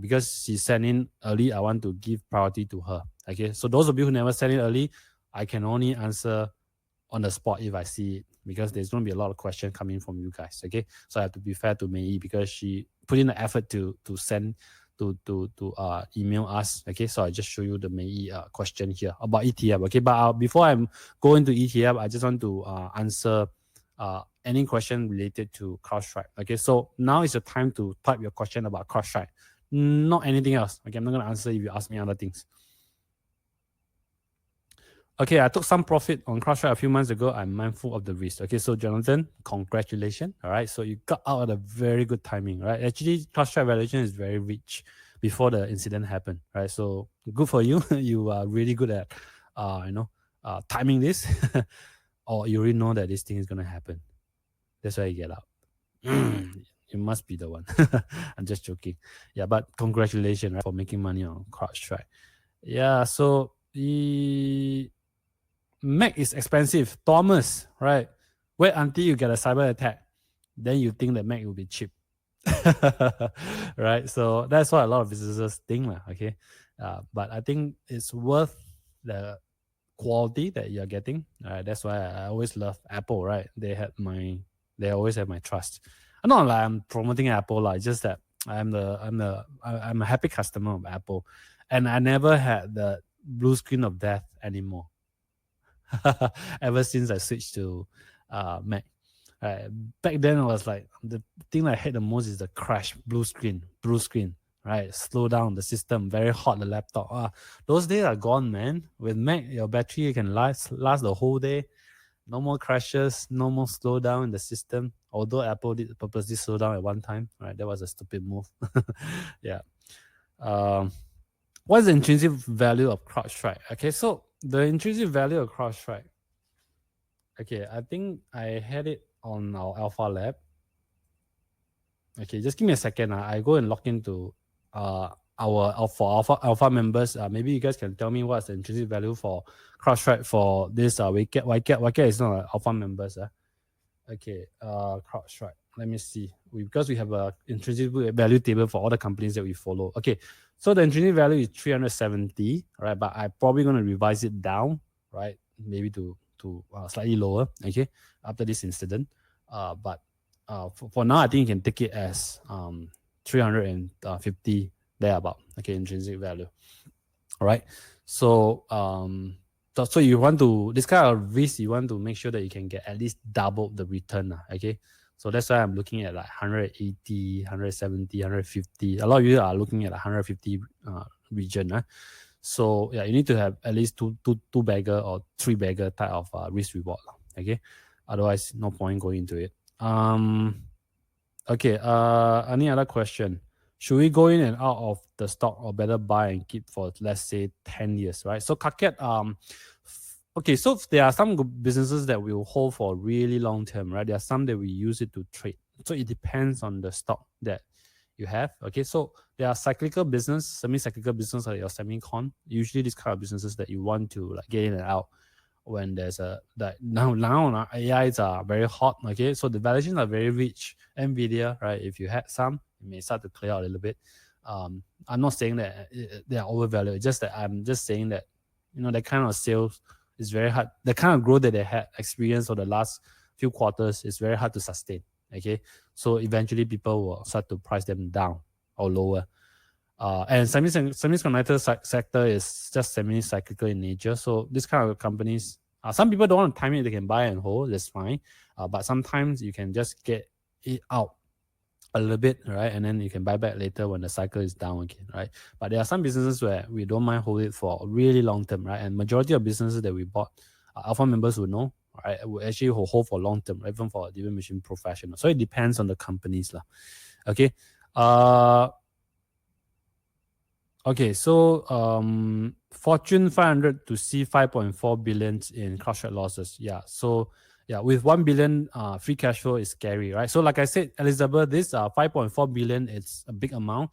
because she sent in early, I want to give priority to her. Okay, so those of you who never sent in early, I can only answer on the spot if I see it, because there's going to be a lot of questions coming from you guys. Okay, so I have to be fair to Mei Yi because she put in the effort to send to email us. Okay, so I just show you the Mei Yi question here about ETF. Okay, but before I go into ETF, I just want to answer any question related to CrowdStrike. Okay, so now is the time to type your question about CrowdStrike, not anything else. Okay, I'm not going to answer if you ask me other things. Okay, I took some profit on CrowdStrike a few months ago. I'm mindful of the risk. Okay, so Jonathan, congratulations. All right, so you got out at a very good timing, right? Actually, CrowdStrike valuation is very rich before the incident happened, right? So good for you. You are really good at, timing this, or you already know that this thing is gonna happen. That's why you get out. You must be the one. I'm just joking. Yeah, but congratulations, right, for making money on CrowdStrike. Yeah, so the Mac is expensive. Thomas, right? Wait until you get a cyber attack. Then you think that Mac will be cheap. right? So that's what a lot of businesses think, okay. But I think it's worth the quality that you're getting. That's why I always love Apple, right? They always have my trust. I'm not like I'm promoting Apple, like just that I'm a happy customer of Apple, and I never had the blue screen of death anymore. Ever since I switched to Mac. Back then, I was like, the thing I hate the most is the crash, blue screen, right? Slow down the system, very hot, the laptop. Those days are gone, man. With Mac, your battery can last the whole day. No more crashes, no more slowdown in the system. Although Apple did purposely slow down at one time, right? That was a stupid move. Yeah. Um, what's the intrinsic value of CrowdStrike? Okay, so the intrinsic value of CrowdStrike. Okay, I think I had it on our Alpha Lab. Okay, just give me a second. I go and log into our alpha members. Maybe you guys can tell me what's the intrinsic value for CrowdStrike for this YCAT is not alpha members. Okay, CrowdStrike. Let me see. Because we have a intrinsic value table for all the companies that we follow. Okay, so the intrinsic value is 370, right? But I'm probably going to revise it down, right? Maybe to slightly lower, okay, after this incident. But for now, I think you can take it as 350 thereabout, okay, intrinsic value. All right. So so you want to, this kind of risk, you want to make sure that you can get at least double the return, okay? So that's why I'm looking at like 180, 170, 150. A lot of you are looking at 150 region. So yeah, you need to have at least two bagger or three bagger type of risk reward, okay? Otherwise, no point going into it. Okay. Any other question? Should we go in and out of the stock or better buy and keep for, let's say, 10 years, right? So Kaket, okay, so there are some businesses that we will hold for really long term, right? There are some that we use it to trade. So it depends on the stock that you have. Okay, so there are cyclical business, semi-cyclical business like your semicon. Usually these kind of businesses that you want to like get in and out when there's now AIs are very hot. Okay, so the valuations are very rich. Nvidia, right? If you had some, it may start to clear out a little bit. I'm not saying that they are overvalued. It's just that I'm just saying that that kind of sales is very hard. The kind of growth that they had experienced for the last few quarters is very hard to sustain. Okay, so eventually people will start to price them down or lower. And semiconductor sector is just semi-cyclical in nature. So this kind of companies, some people don't want to time it. They can buy and hold. That's fine. But sometimes you can just get it out a little bit, right? And then you can buy back later when the cycle is down again, right? But there are some businesses where we don't mind hold it for really long term, right? And majority of businesses that we bought, alpha members will know, right? We actually hold for long term, even for a different machine professional. So it depends on the companies, lah. Okay. Okay, so Fortune 500 to see 5.4 billion in CrowdStrike losses. Yeah, so yeah, with 1 billion free cash flow is scary, right? So like I said, Elizabeth, this 5.4 billion, it's a big amount.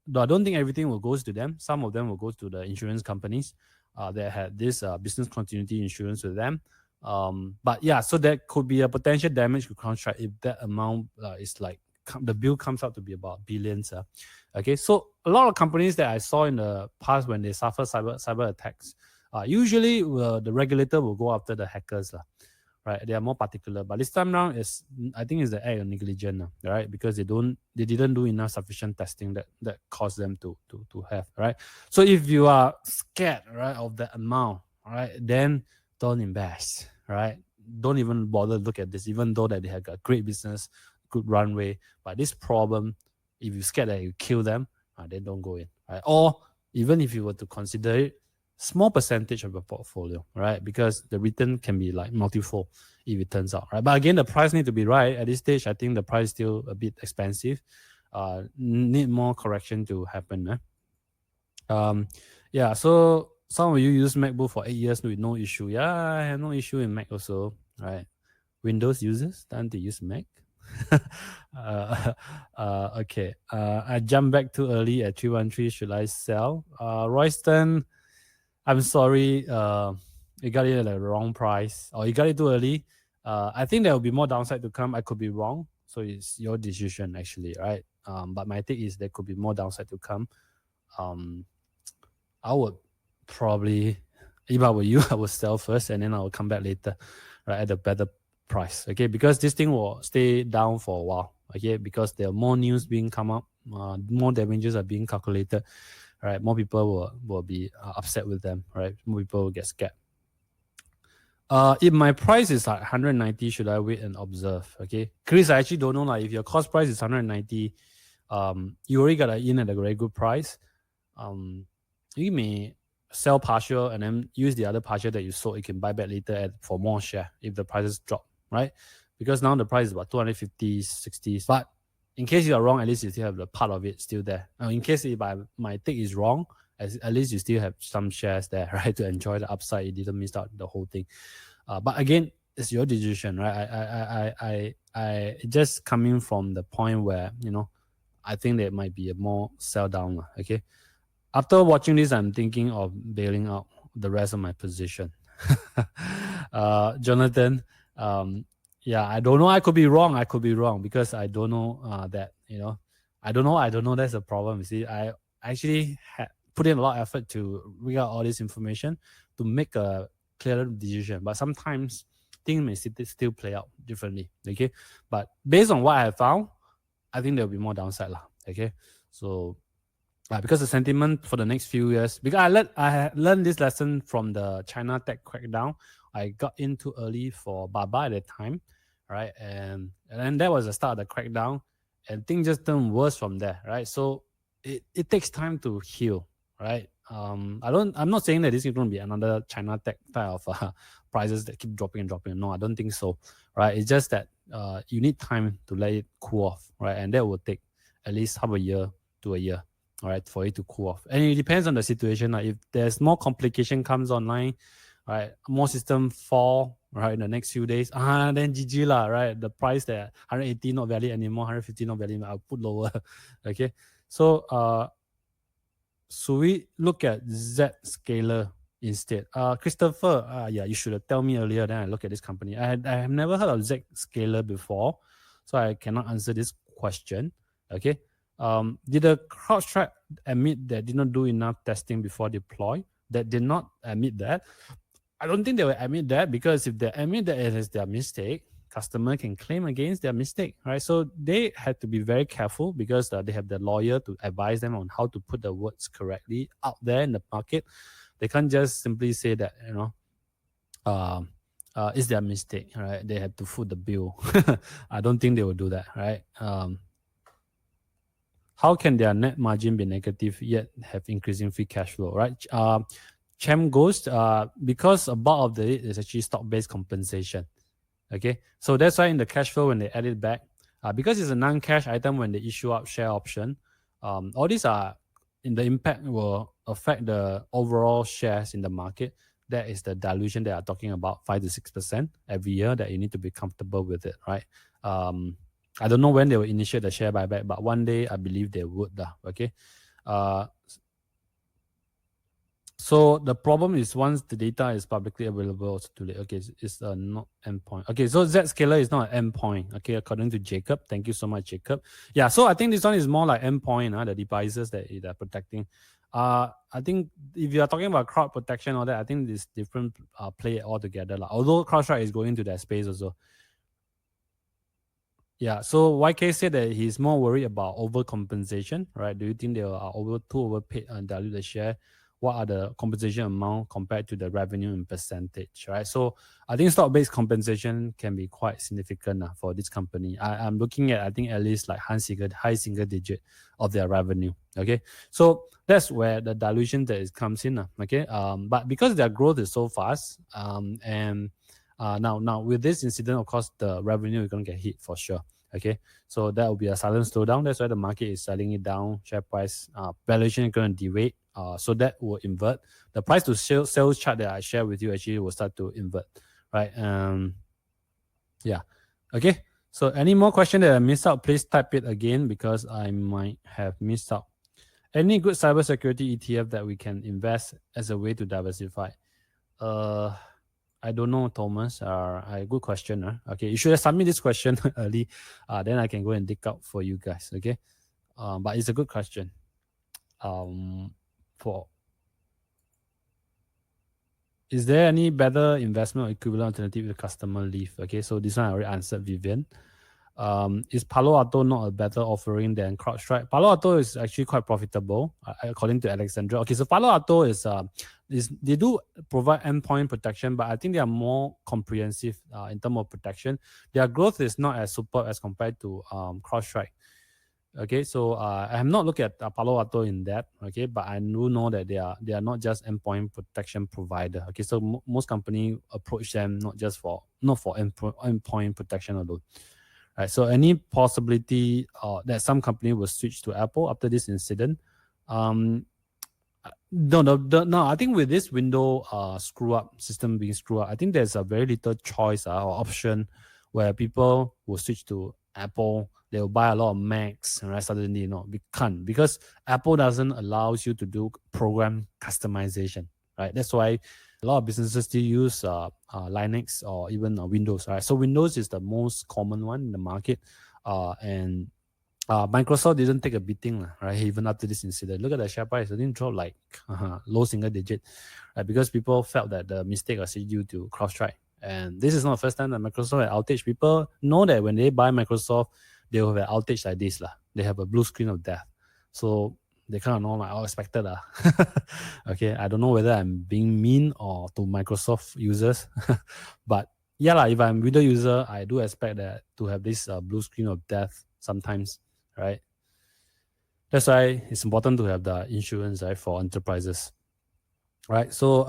Though I don't think everything will go to them. Some of them will go to the insurance companies that had this business continuity insurance with them. But yeah, so there could be a potential damage to CrowdStrike if that amount is like, the bill comes out to be about billions. Okay, so a lot of companies that I saw in the past when they suffer cyber attacks, usually the regulator will go after the hackers, right? They are more particular, but this time around I think it's the act of negligence, right? Because they didn't do enough sufficient testing that caused them to have, right? So if you are scared, right, of the amount, right, then don't invest, right? Don't even bother look at this, even though that they have a great business, good runway. But this problem, if you're scared that you kill them, then don't go in, right? Or even if you were to consider it, small percentage of your portfolio, right? Because the return can be like multifold if it turns out, right? But again, the price need to be right. At this stage, I think the price is still a bit expensive. Need more correction to happen. Yeah, so some of you use MacBook for 8 years with no issue. Yeah, I have no issue in Mac also, right? Windows users, time to use Mac. Okay. I jumped back too early at 313. Should I sell? Royston, I'm sorry. You got it at the wrong price, or you got it too early. I think there will be more downside to come. I could be wrong, so it's your decision actually, right? But my take is there could be more downside to come. I would probably, if I were you, I would sell first and then I will come back later, right, at a better price. Okay, because this thing will stay down for a while. Okay, because there are more news being come up, more damages are being calculated, right? More people will be upset with them, right? More people will get scared. If my price is like 190, should I wait and observe? Okay, Chris, I actually don't know. Like, if your cost price is 190, you already got in at a very good price. You may sell partial and then use the other partial that you sold. You can buy back later for more share if the prices drop, right? Because now the price is about 250, 60. But in case you are wrong, at least you still have the part of it still there. In case if my take is wrong, at least you still have some shares there, right, to enjoy the upside. You didn't miss out the whole thing. But again, it's your decision, right? I just coming from the point where, I think there might be a more sell down. Okay. After watching this, I'm thinking of bailing out the rest of my position. Jonathan, yeah, I don't know. I could be wrong. Because I don't know that, I don't know. That's the problem. You see, I actually put in a lot of effort to read out all this information to make a clearer decision. But sometimes things may still play out differently. Okay. But based on what I have found, I think there'll be more downside. Okay. So, because the sentiment for the next few years, because I learned this lesson from the China tech crackdown. I got in too early for Baba at that time, right? And then that was the start of the crackdown, and things just turned worse from there, right? So it takes time to heal, right? I'm not saying that this is going to be another China tech type of prices that keep dropping and dropping. No, I don't think so, right? It's just that you need time to let it cool off, right? And that will take at least half a year to a year. All right, for it to cool off. And it depends on the situation. Like, if there's more complication comes online, right, more system fall, right, in the next few days, then GG lah, right? The price that 180 not valid anymore, 150 not valid, I'll put lower. Okay. So should we look at Z Scaler instead? Christopher, yeah, you should have told me earlier, then I look at this company. I have never heard of Z Scaler before, so I cannot answer this question. Okay. Did the CrowdStrike admit they did not do enough testing before deploy? That did not admit that. I don't think they will admit that, because if they admit that it is their mistake, customer can claim against their mistake, right? So they had to be very careful, because they have the lawyer to advise them on how to put the words correctly out there in the market. They can't just simply say that, it's their mistake, right? They have to foot the bill. I don't think they will do that, right? How can their net margin be negative yet have increasing free cash flow, right? Chem Ghost, because a bulk of it is actually stock-based compensation. Okay, so that's why in the cash flow when they add it back, because it's a non-cash item when they issue up share option, all these are in the impact will affect the overall shares in the market. That is the dilution that I'm talking about, 5 to 6% every year, that you need to be comfortable with it, right? I don't know when they will initiate the share buyback, but one day I believe they would. Okay. So the problem is, once the data is publicly available, it's too late. Okay, it's not endpoint. Okay, so Zscaler is not an endpoint. Okay, according to Jacob. Thank you so much, Jacob. Yeah, so I think this one is more like endpoint, the devices that they're protecting. I think if you are talking about crowd protection or that, I think this different play altogether. Although CrowdStrike is going into that space also. Yeah, so YK said that he's more worried about overcompensation, right? Do you think they are too overpaid and dilute the share? What are the compensation amount compared to the revenue in percentage, right? So I think stock-based compensation can be quite significant for this company. I'm looking at, I think, at least like high single digit of their revenue. Okay, so that's where the dilution that comes in. Okay, but because their growth is so fast, and now with this incident, of course, the revenue is going to get hit for sure. Okay, so that will be a silent slowdown. That's why the market is selling it down. Share price valuation is going to derate. So that will invert. The price to sales chart that I share with you actually will start to invert, right? Yeah. Okay. So any more question that I missed out, please type it again, because I might have missed out. Any good cybersecurity ETF that we can invest as a way to diversify? I don't know, Thomas. Good question. Okay, you should have submitted this question early. Then I can go and dig out for you guys. Okay. But it's a good question. For Is there any better investment or equivalent alternative if the customer leave? Okay, so this one I already answered, Vivian. Is Palo Alto not a better offering than CrowdStrike? Palo Alto is actually quite profitable, according to Alexandra. Okay, so Palo Alto is they do provide endpoint protection, but I think they are more comprehensive in terms of protection. Their growth is not as superb as compared to CrowdStrike. Okay, so I have not looked at Palo Alto in depth. Okay, but I do know that they are not just endpoint protection provider. Okay, so most companies approach them not for endpoint protection alone. Right, so any possibility that some company will switch to Apple after this incident? No. I think with this window screw up system being screwed up, I think there's a very little choice or option where people will switch to Apple. They will buy a lot of Macs, and right? Suddenly, we can't, because Apple doesn't allow you to do program customization, right? That's why a lot of businesses still use Linux or even Windows, right? So Windows is the most common one in the market, and Microsoft didn't take a beating, right? Even after this incident. Look at the share price; it didn't drop like low single digit, right? Because people felt that the mistake was due to CrowdStrike. And this is not the first time that Microsoft had outage. People know that when they buy Microsoft, they will have an outage like this. They have a blue screen of death. So they kind of know, like, I expected. Okay, I don't know whether I'm being mean or to Microsoft users. But yeah, if I'm a Windows user, I do expect that to have this blue screen of death sometimes, right? That's why it's important to have the insurance, right, for enterprises. Right. So,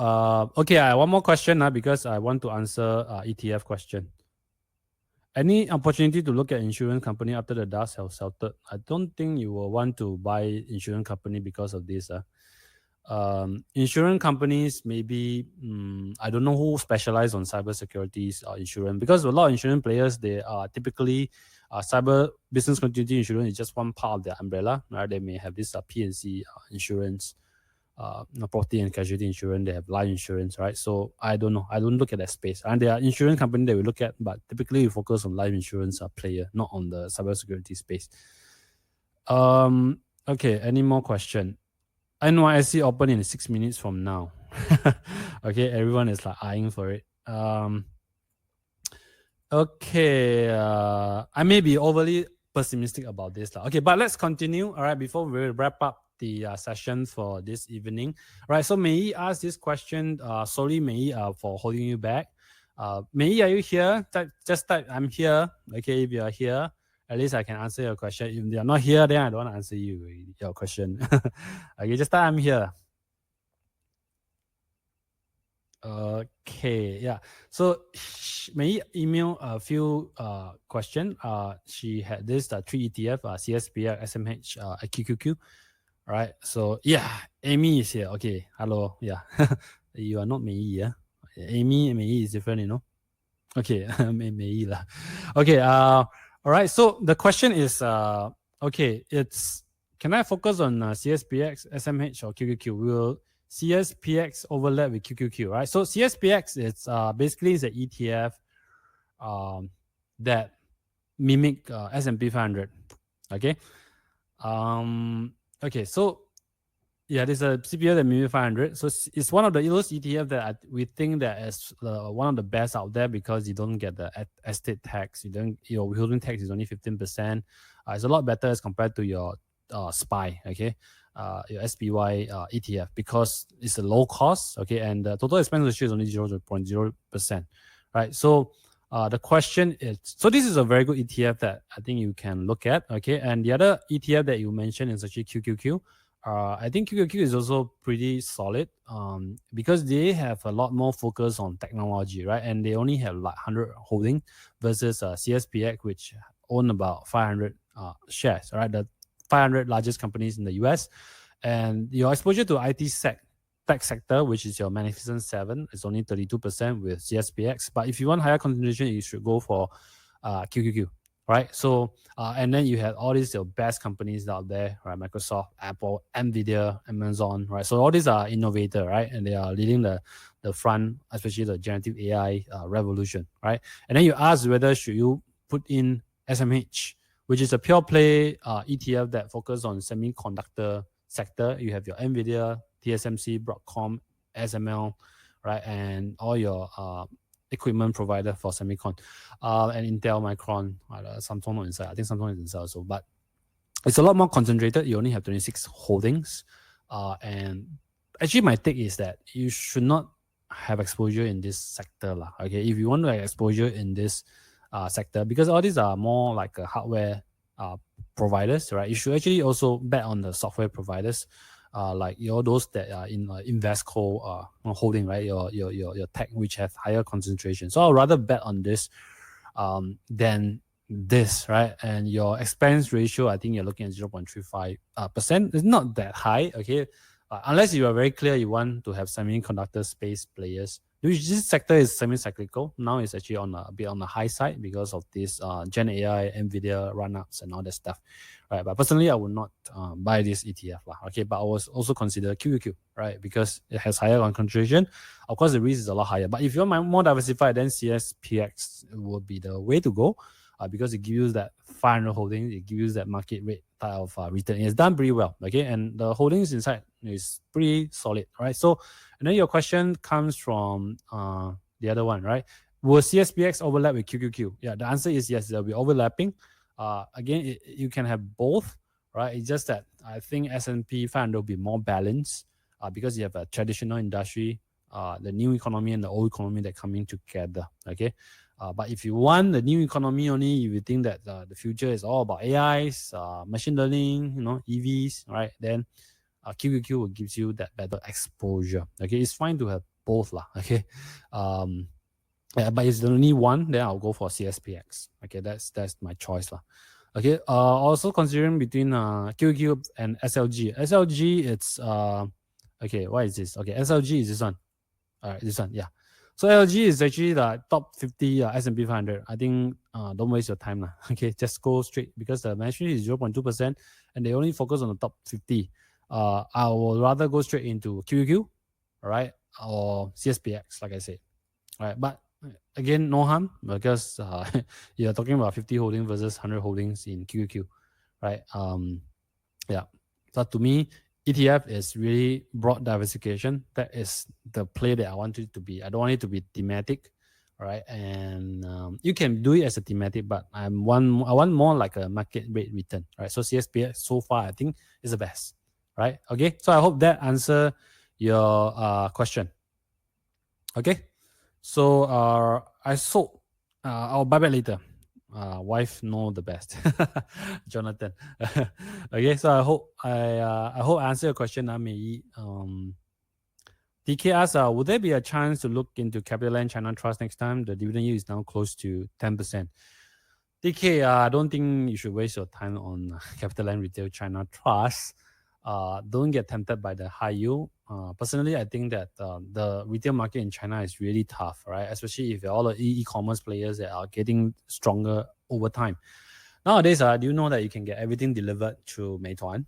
okay, I have one more question because I want to answer ETF question. Any opportunity to look at insurance company after the dust has settled? I don't think you will want to buy insurance company because of this. Insurance companies, maybe, I don't know who specialize on cybersecurity insurance, because a lot of insurance players, they are typically cyber business continuity insurance is just one part of their umbrella. Right? They may have this P&C insurance, property and casualty insurance, they have life insurance, right? So I don't know. I don't look at that space. And there are insurance companies that we look at, but typically we focus on life insurance player, not on the cybersecurity space. Okay, any more question? NYSE open in 6 minutes from now. Okay, everyone is like eyeing for it. Okay, I may be overly pessimistic about this. Okay, but let's continue. All right, before we wrap up the session for this evening. Right, so Mei asked this question. Sorry, Mei, for holding you back. Mei, are you here? Just type, I'm here. Okay, if you are here, at least I can answer your question. If you're not here, then I don't want to answer your question. Okay, just type, I'm here. Okay, yeah. So Mei email a few question. She had this 3 ETF, CSPX, SMH, QQQ. Right. So yeah, Amy is here. Okay. Hello. Yeah. You are not Mei, yeah. Amy and Mei is different, Okay. Mei lah. Okay. All right. So the question is, okay, it's, can I focus on CSPX, SMH, or QQQ? Will CSPX overlap with QQQ, right? So CSPX, it's basically is an ETF that mimic S&P 500. Okay. Okay, so yeah, there's a CPO that mimic 500. So it's one of those ETF that we think that is one of the best out there, because you don't get the estate tax. You don't, withholding tax is only 15%. It's a lot better as compared to your SPY, okay, your SPY ETF, because it's a low cost, okay, and the total expense ratio is only 0.0%, right? So the question is, so this is a very good ETF that I think you can look at, okay? And the other ETF that you mentioned is actually QQQ. I think QQQ is also pretty solid because they have a lot more focus on technology, right? And they only have like 100 holding versus CSPX, which own about 500 shares, right? The 500 largest companies in the US. And your exposure to IT tech sector, which is your Magnificent Seven, is only 32% with CSPX. But if you want higher concentration, you should go for QQQ, right? So, and then you have all these best companies out there, right? Microsoft, Apple, Nvidia, Amazon, right? So all these are innovator, right? And they are leading the front, especially the generative AI revolution, right? And then you ask whether should you put in SMH, which is a pure play ETF that focus on semiconductor sector. You have your NVIDIA, TSMC, Broadcom, SML, right, and all your equipment provider for semicon, and Intel, Micron, Samsung not inside. I think Samsung is inside also, but it's a lot more concentrated. You only have 26 holdings, and actually my take is that you should not have exposure in this sector lah. Okay, if you want to have exposure in this sector, because all these are more like a hardware providers, right? You should actually also bet on the software providers, like those that are in Investco holding, right? Your tech, which have higher concentration. So I'd rather bet on this than this, right? And your expense ratio, I think you're looking at 0.35%. It's not that high, okay? Unless you are very clear you want to have semiconductor space players. This sector is semi-cyclical. Now it's actually on a bit on the high side because of this Gen AI, NVIDIA run-ups and all that stuff, right? But personally, I would not buy this ETF, okay? But I was also consider QQQ, right? Because it has higher concentration. Of course, the risk is a lot higher. But if you're more diversified, then CSPX would be the way to go. Because it gives you that 500 holdings, it gives you that market rate type of return. It's done pretty well, okay? And the holdings inside is pretty solid, right? So, and then your question comes from the other one, right? Will CSPX overlap with QQQ? Yeah, the answer is yes, they'll be overlapping. Again, you can have both, right? It's just that I think S&P 500 will be more balanced because you have a traditional industry, the new economy and the old economy that coming together, okay? But if you want the new economy only, if you think that the future is all about AIs, machine learning, EVs, right? Then QQQ will give you that better exposure. Okay, it's fine to have both lah. Okay, yeah, but it's the only one, then I'll go for CSPX. Okay, that's my choice lah. Okay, also considering between QQQ and SLG. SLG, it's okay. What is this? Okay, SLG is this one. All right, this one, yeah. So LG is actually the top 50 S&P 500. I think don't waste your time. Okay, just go straight because the management is 0.2% and they only focus on the top 50. I will rather go straight into QQQ, all right, or CSPX, like I said. All right, but again, no harm because you're talking about 50 holdings versus 100 holdings in QQQ, right? Yeah. So to me, ETF is really broad diversification. That is the play that I want it to be. I don't want it to be thematic, right? And you can do it as a thematic, but I want more like a market rate return, right? So CSPX so far I think is the best, right? Okay, so I hope that answer your question. Okay, so I sold. I'll buy back later. Wife know the best. Jonathan. Okay, so I hope I answer your question. DK asks, would there be a chance to look into CapitaLand China Trust next time? The dividend yield is now close to 10%. DK, I don't think you should waste your time on CapitaLand Retail China Trust. Don't get tempted by the high yield. Personally, I think that the retail market in China is really tough, right? Especially if all the e-commerce players that are getting stronger over time. Nowadays, do you know that you can get everything delivered through Meituan,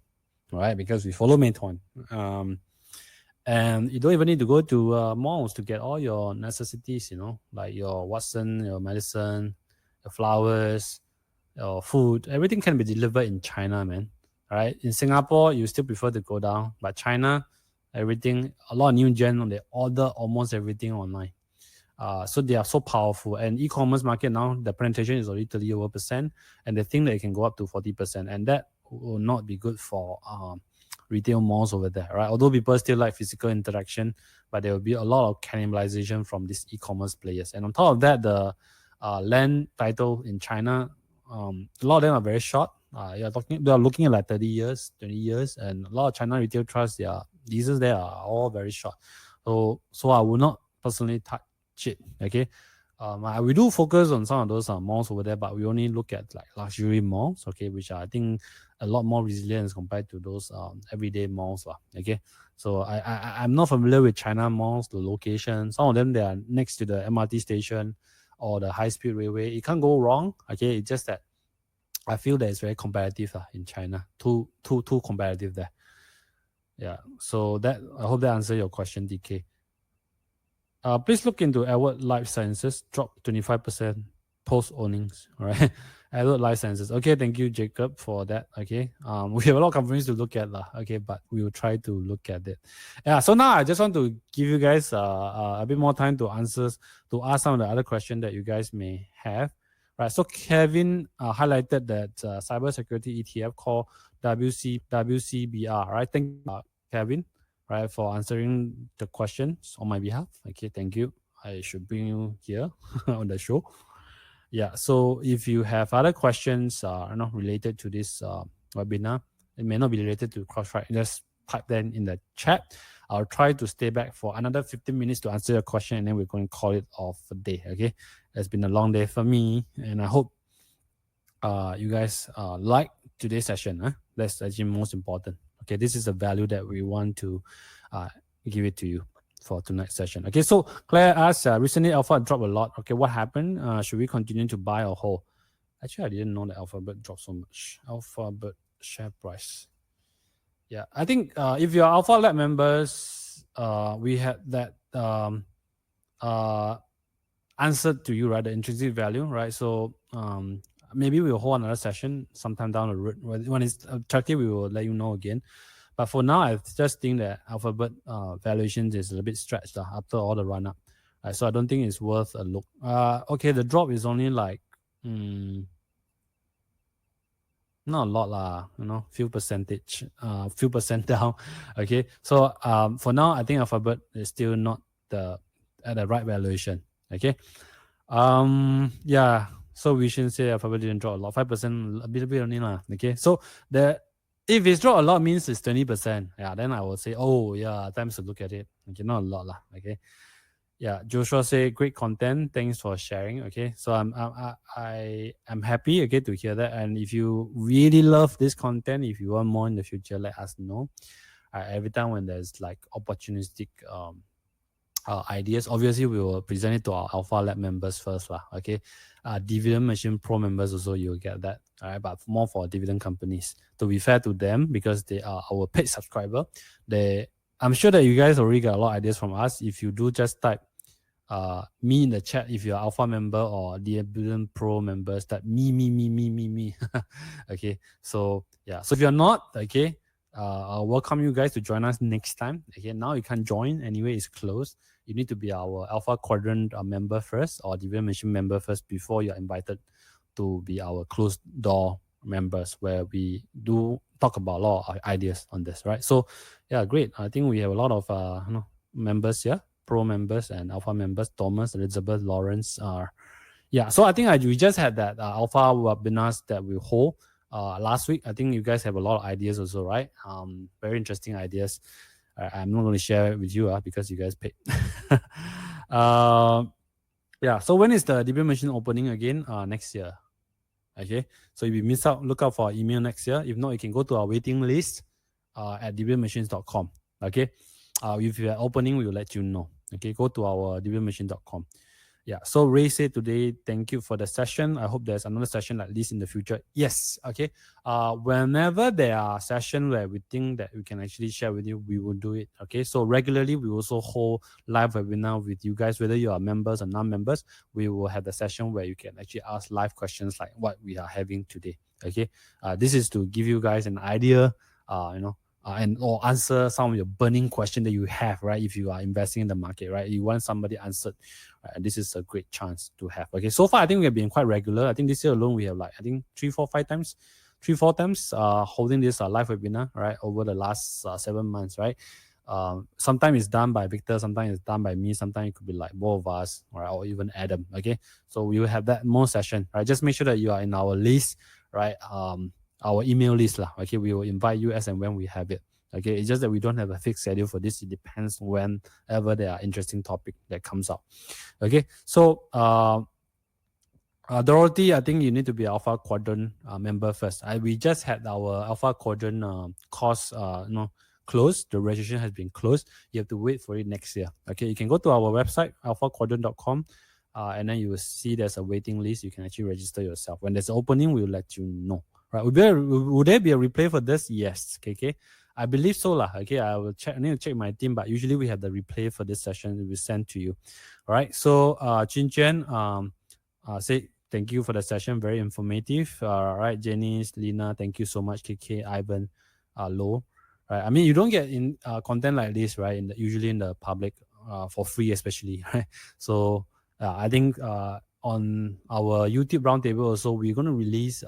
right? Because we follow Meituan. And you don't even need to go to malls to get all your necessities, like your Watson, your medicine, your flowers, your food. Everything can be delivered in China, man. Right? In Singapore, you still prefer to go down, but China, everything, a lot of new gen, they order almost everything online. So they are so powerful. And e-commerce market now, the penetration is already 30%, and they think that it can go up to 40%, and that will not be good for retail malls over there, right? Although people still like physical interaction, but there will be a lot of cannibalization from these e-commerce players. And on top of that, the land title in China, a lot of them are very short. They are looking at like 30 years, 20 years, and a lot of China retail trusts, their leases there are all very short. So I will not personally touch it. Okay, we do focus on some of those malls over there, but we only look at like luxury malls, okay, which are, I think, a lot more resilient as compared to those everyday malls, okay. So I'm not familiar with China malls, the location. Some of them, they are next to the MRT station or the high-speed railway. It can't go wrong, okay. It's just that I feel that it's very competitive in China. Too competitive there. Yeah. So that, I hope that answers your question, DK. Please look into Edward Life Sciences, dropped 25% post earnings, right? Adult licenses. Okay, thank you, Jacob, for that. Okay. We have a lot of companies to look at, lah. Okay, but we will try to look at it. Yeah. So now I just want to give you guys a bit more time to ask some of the other questions that you guys may have. Right. So Kevin highlighted that cybersecurity ETF called WCBR. Right. Thank you, Kevin, right, for answering the questions on my behalf. Okay, thank you. I should bring you here on the show. Yeah, so if you have other questions related to this webinar, it may not be related to CrowdStrike, just type them in the chat. I'll try to stay back for another 15 minutes to answer your question, and then we're going to call it off a day, okay? It's been a long day for me, and I hope you guys like today's session. That's actually most important. Okay, this is the value that we want to give it to you for tonight's session. Okay, so Claire asks, recently Alpha dropped a lot. Okay, what happened? Should we continue to buy or hold? Actually, I didn't know that Alphabet dropped so much. Alphabet share price. Yeah, I think if you're Alpha Lab members, we had that answered to you, right? The intrinsic value, right? So maybe we'll hold another session sometime down the road. When it's attractive, we will let you know again. But for now, I just think that Alphabet valuations is a little bit stretched after all the run up. So I don't think it's worth a look. Okay, the drop is only like not a lot lah, few percent down. Okay, so for now, I think Alphabet is still not at the right valuation. Okay, yeah. So we shouldn't say Alphabet didn't drop a lot, 5%, a bit only lah. Okay, so if it's dropped a lot means it's 20%. Yeah, then I will say, oh yeah, time to look at it. Okay, not a lot lah. Okay, yeah. Joshua say great content. Thanks for sharing. Okay, so I'm happy to hear that. And if you really love this content, if you want more in the future, let us know. Every time when there's like opportunistic ideas, obviously we will present it to our Alpha Lab members first lah. Okay, Dividend Machine Pro members also you'll get that. All right, but more for dividend companies, to be fair to them, because they are our paid subscriber. I'm sure that you guys already got a lot of ideas from us. If you do, just type me in the chat if you're Alpha member or Dividend Pro members, that me. Okay, so yeah, so if you're not, okay, I'll welcome you guys to join us next time. Okay, now you can't join anyway, it's closed. You need to be our Alpha Quadrant member first or Dividend Machine member first before you're invited to be our closed door members, where we do talk about a lot of ideas on this, right? So yeah, great. I think we have a lot of members here, Pro members and Alpha members. Thomas, Elizabeth, Lawrence are so I think we just had that Alpha webinars that we hold last week. I think you guys have a lot of ideas also, right? Very interesting ideas. I'm not going to share it with you because you guys paid. Yeah, so when is the Dividend Machine opening again? Next year. Okay, so if you miss out, look out for our email next year. If not, you can go to our waiting list at dividendmachines.com. Okay, if you are opening, we will let you know. Okay, go to our dividendmachine.com. Yeah, so Ray said today, thank you for the session. I hope there's another session like this in the future. Yes, okay. Whenever there are sessions where we think that we can actually share with you, we will do it. Okay, so regularly we also hold live webinar with you guys, whether you are members or non-members. We will have the session where you can actually ask live questions like what we are having today. Okay, this is to give you guys an idea, and or answer some of your burning question that you have, right? If you are investing in the market, right? You want somebody answered, right? And this is a great chance to have. Okay, so far I think we have been quite regular. I think this year alone we have like 3-4 times holding this live webinar, right? Over the last 7 months, right? Sometimes it's done by Victor, sometimes it's done by me, sometimes it could be like both of us, right? Or even Adam. Okay, so we will have that more session, right? Just make sure that you are in our list, right? Our email list lah. Okay, we will invite you as and when we have it. Okay, it's just that we don't have a fixed schedule for this. It depends whenever there are interesting topic that comes up. Okay, so Dorothy, I think you need to be Alpha Quadrant member first. We just had our Alpha Quadrant course closed. The registration has been closed. You have to wait for it next year. Okay, you can go to our website alphaquadrant.com. And then you will see there's a waiting list. You can actually register yourself. When there's an opening, we will let you know. Right? Would there be a replay for this? Yes. Okay. I believe so lah. Okay. I will check. I need to check my team, but usually we have the replay for this session. It will be sent to you. All right. So Chin Chen say thank you for the session. Very informative. All right, Janice, Lina, thank you so much. KK, Ivan, Lo. Right. I mean, you don't get in content like this, right? Usually in the public for free, especially. Right. So I think on our YouTube roundtable also, we're going to release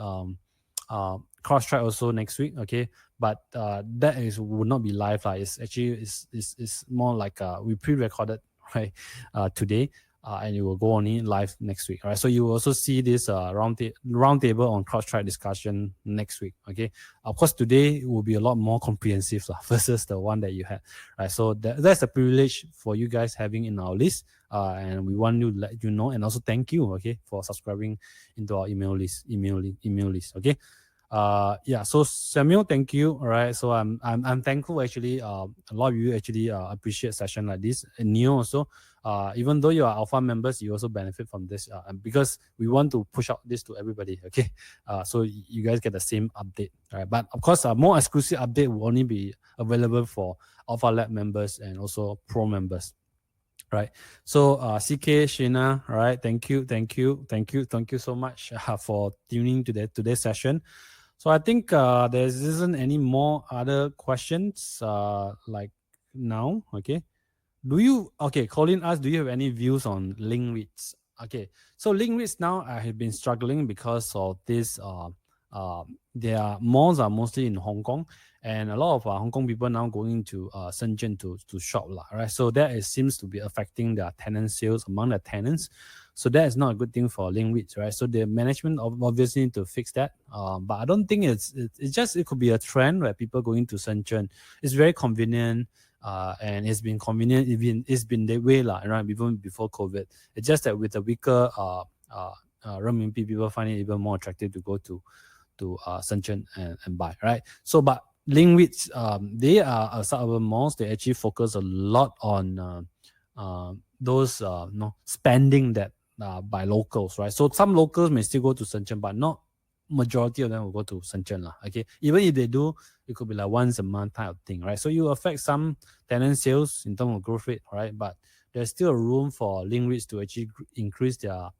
crowdstrike also next week. Okay, but that would not be live. It's actually it's more like we pre-recorded right today. And it will go on in live next week. All right. So you will also see this roundtable on crowdstrike discussion next week. Okay. Of course, today will be a lot more comprehensive versus the one that you had. Right. So that's a privilege for you guys having in our list. And we want to let you know, and also thank you, okay, for subscribing into our email list. Okay. Yeah, so Samuel, thank you. All right, so I'm thankful actually. A lot of you actually appreciate session like this, and Neo also. Even though you are alpha members, you also benefit from this because we want to push out this to everybody. Okay, so you guys get the same update. All right, but of course, more exclusive update will only be available for Alpha Lab members and also Pro members. Right. So CK, Shina, all right, thank you so much for tuning to today's session. So I think there isn't any more other questions like now. Okay. Colin asked, do you have any views on link REITs? Okay. So link REITs now I have been struggling because of this their malls are mostly in Hong Kong, and a lot of Hong Kong people now going to Shenzhen to shop, right? So that seems to be affecting their tenant sales among the tenants. So that is not a good thing for link REITs, right? So the management obviously need to fix that. But I don't think it could be a trend where people going to Shenzhen. It's very convenient. And it's been convenient. It's been that way, right? Even before COVID. It's just that with the weaker renminbi, people find it even more attractive to go to Shenzhen and buy, right? So, but link REITs, they are suburban malls. They actually focus a lot on those spending that by locals, right? So some locals may still go to Shenzhen, but not majority of them will go to Shenzhen. Okay, even if they do, it could be like once a month type of thing, right? So you affect some tenant sales in terms of growth rate, right? But there's still a room for link REITs to actually increase their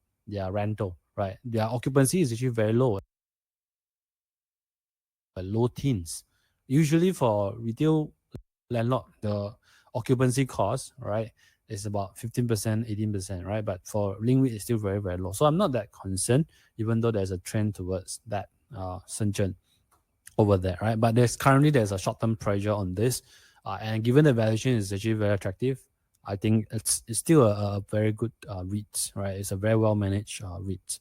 rental, right? Their occupancy is actually very low, low teens. Usually for retail landlord, the occupancy cost, right, is about 15%, 18%, right? But for link REIT, it's still very, very low. So I'm not that concerned, even though there's a trend towards that Shenzhen over there, right? But there's a short-term pressure on this. And given the valuation is actually very attractive, I think it's still a very good REIT, right? It's a very well-managed REIT,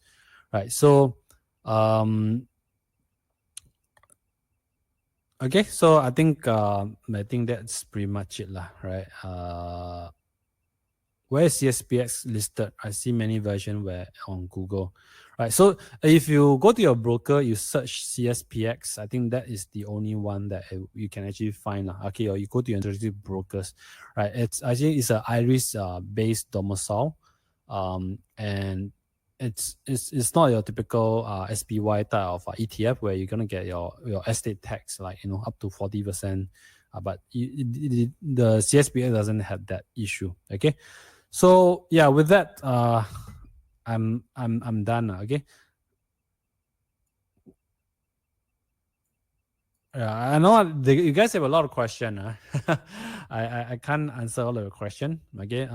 right? So, okay, so I think that's pretty much it, right? Where is CSPX listed? I see many versions where on Google, right? So if you go to your broker, you search CSPX. I think that is the only one that you can actually find. Okay, or you go to your interactive brokers, right? It's an Iris based domicile, and it's not your typical SPY type of ETF where you're gonna get your estate tax up to 40%. But the CSPX doesn't have that issue. Okay. So yeah, with that, I'm done now. Okay. I know you guys have a lot of questions. I can't answer all of your question. Okay.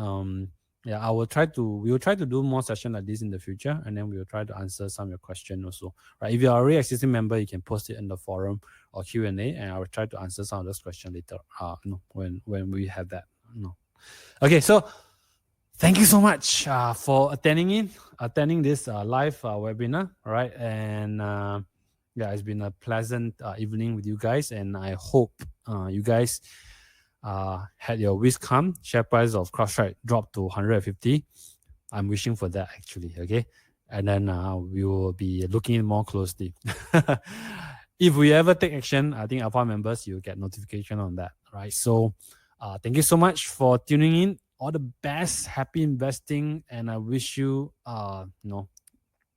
Yeah, we will try to do more sessions like this in the future, and then we will try to answer some of your questions also. Right. If you are already existing member, you can post it in the forum or Q&A, and I will try to answer some of those questions later. When we have that. Okay. So thank you so much for attending this live webinar. All right. And yeah, it's been a pleasant evening with you guys. And I hope you guys had your wish come. Share price of crowdstrike dropped to 150. I'm wishing for that actually. Okay. And then we will be looking more closely. If we ever take action, I think Alpha members, you'll get notification on that. Right. So thank you so much for tuning in. All the best, happy investing, and I wish you,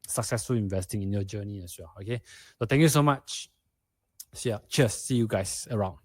successful investing in your journey as well. Okay, so thank you so much. Cheers. See you guys around.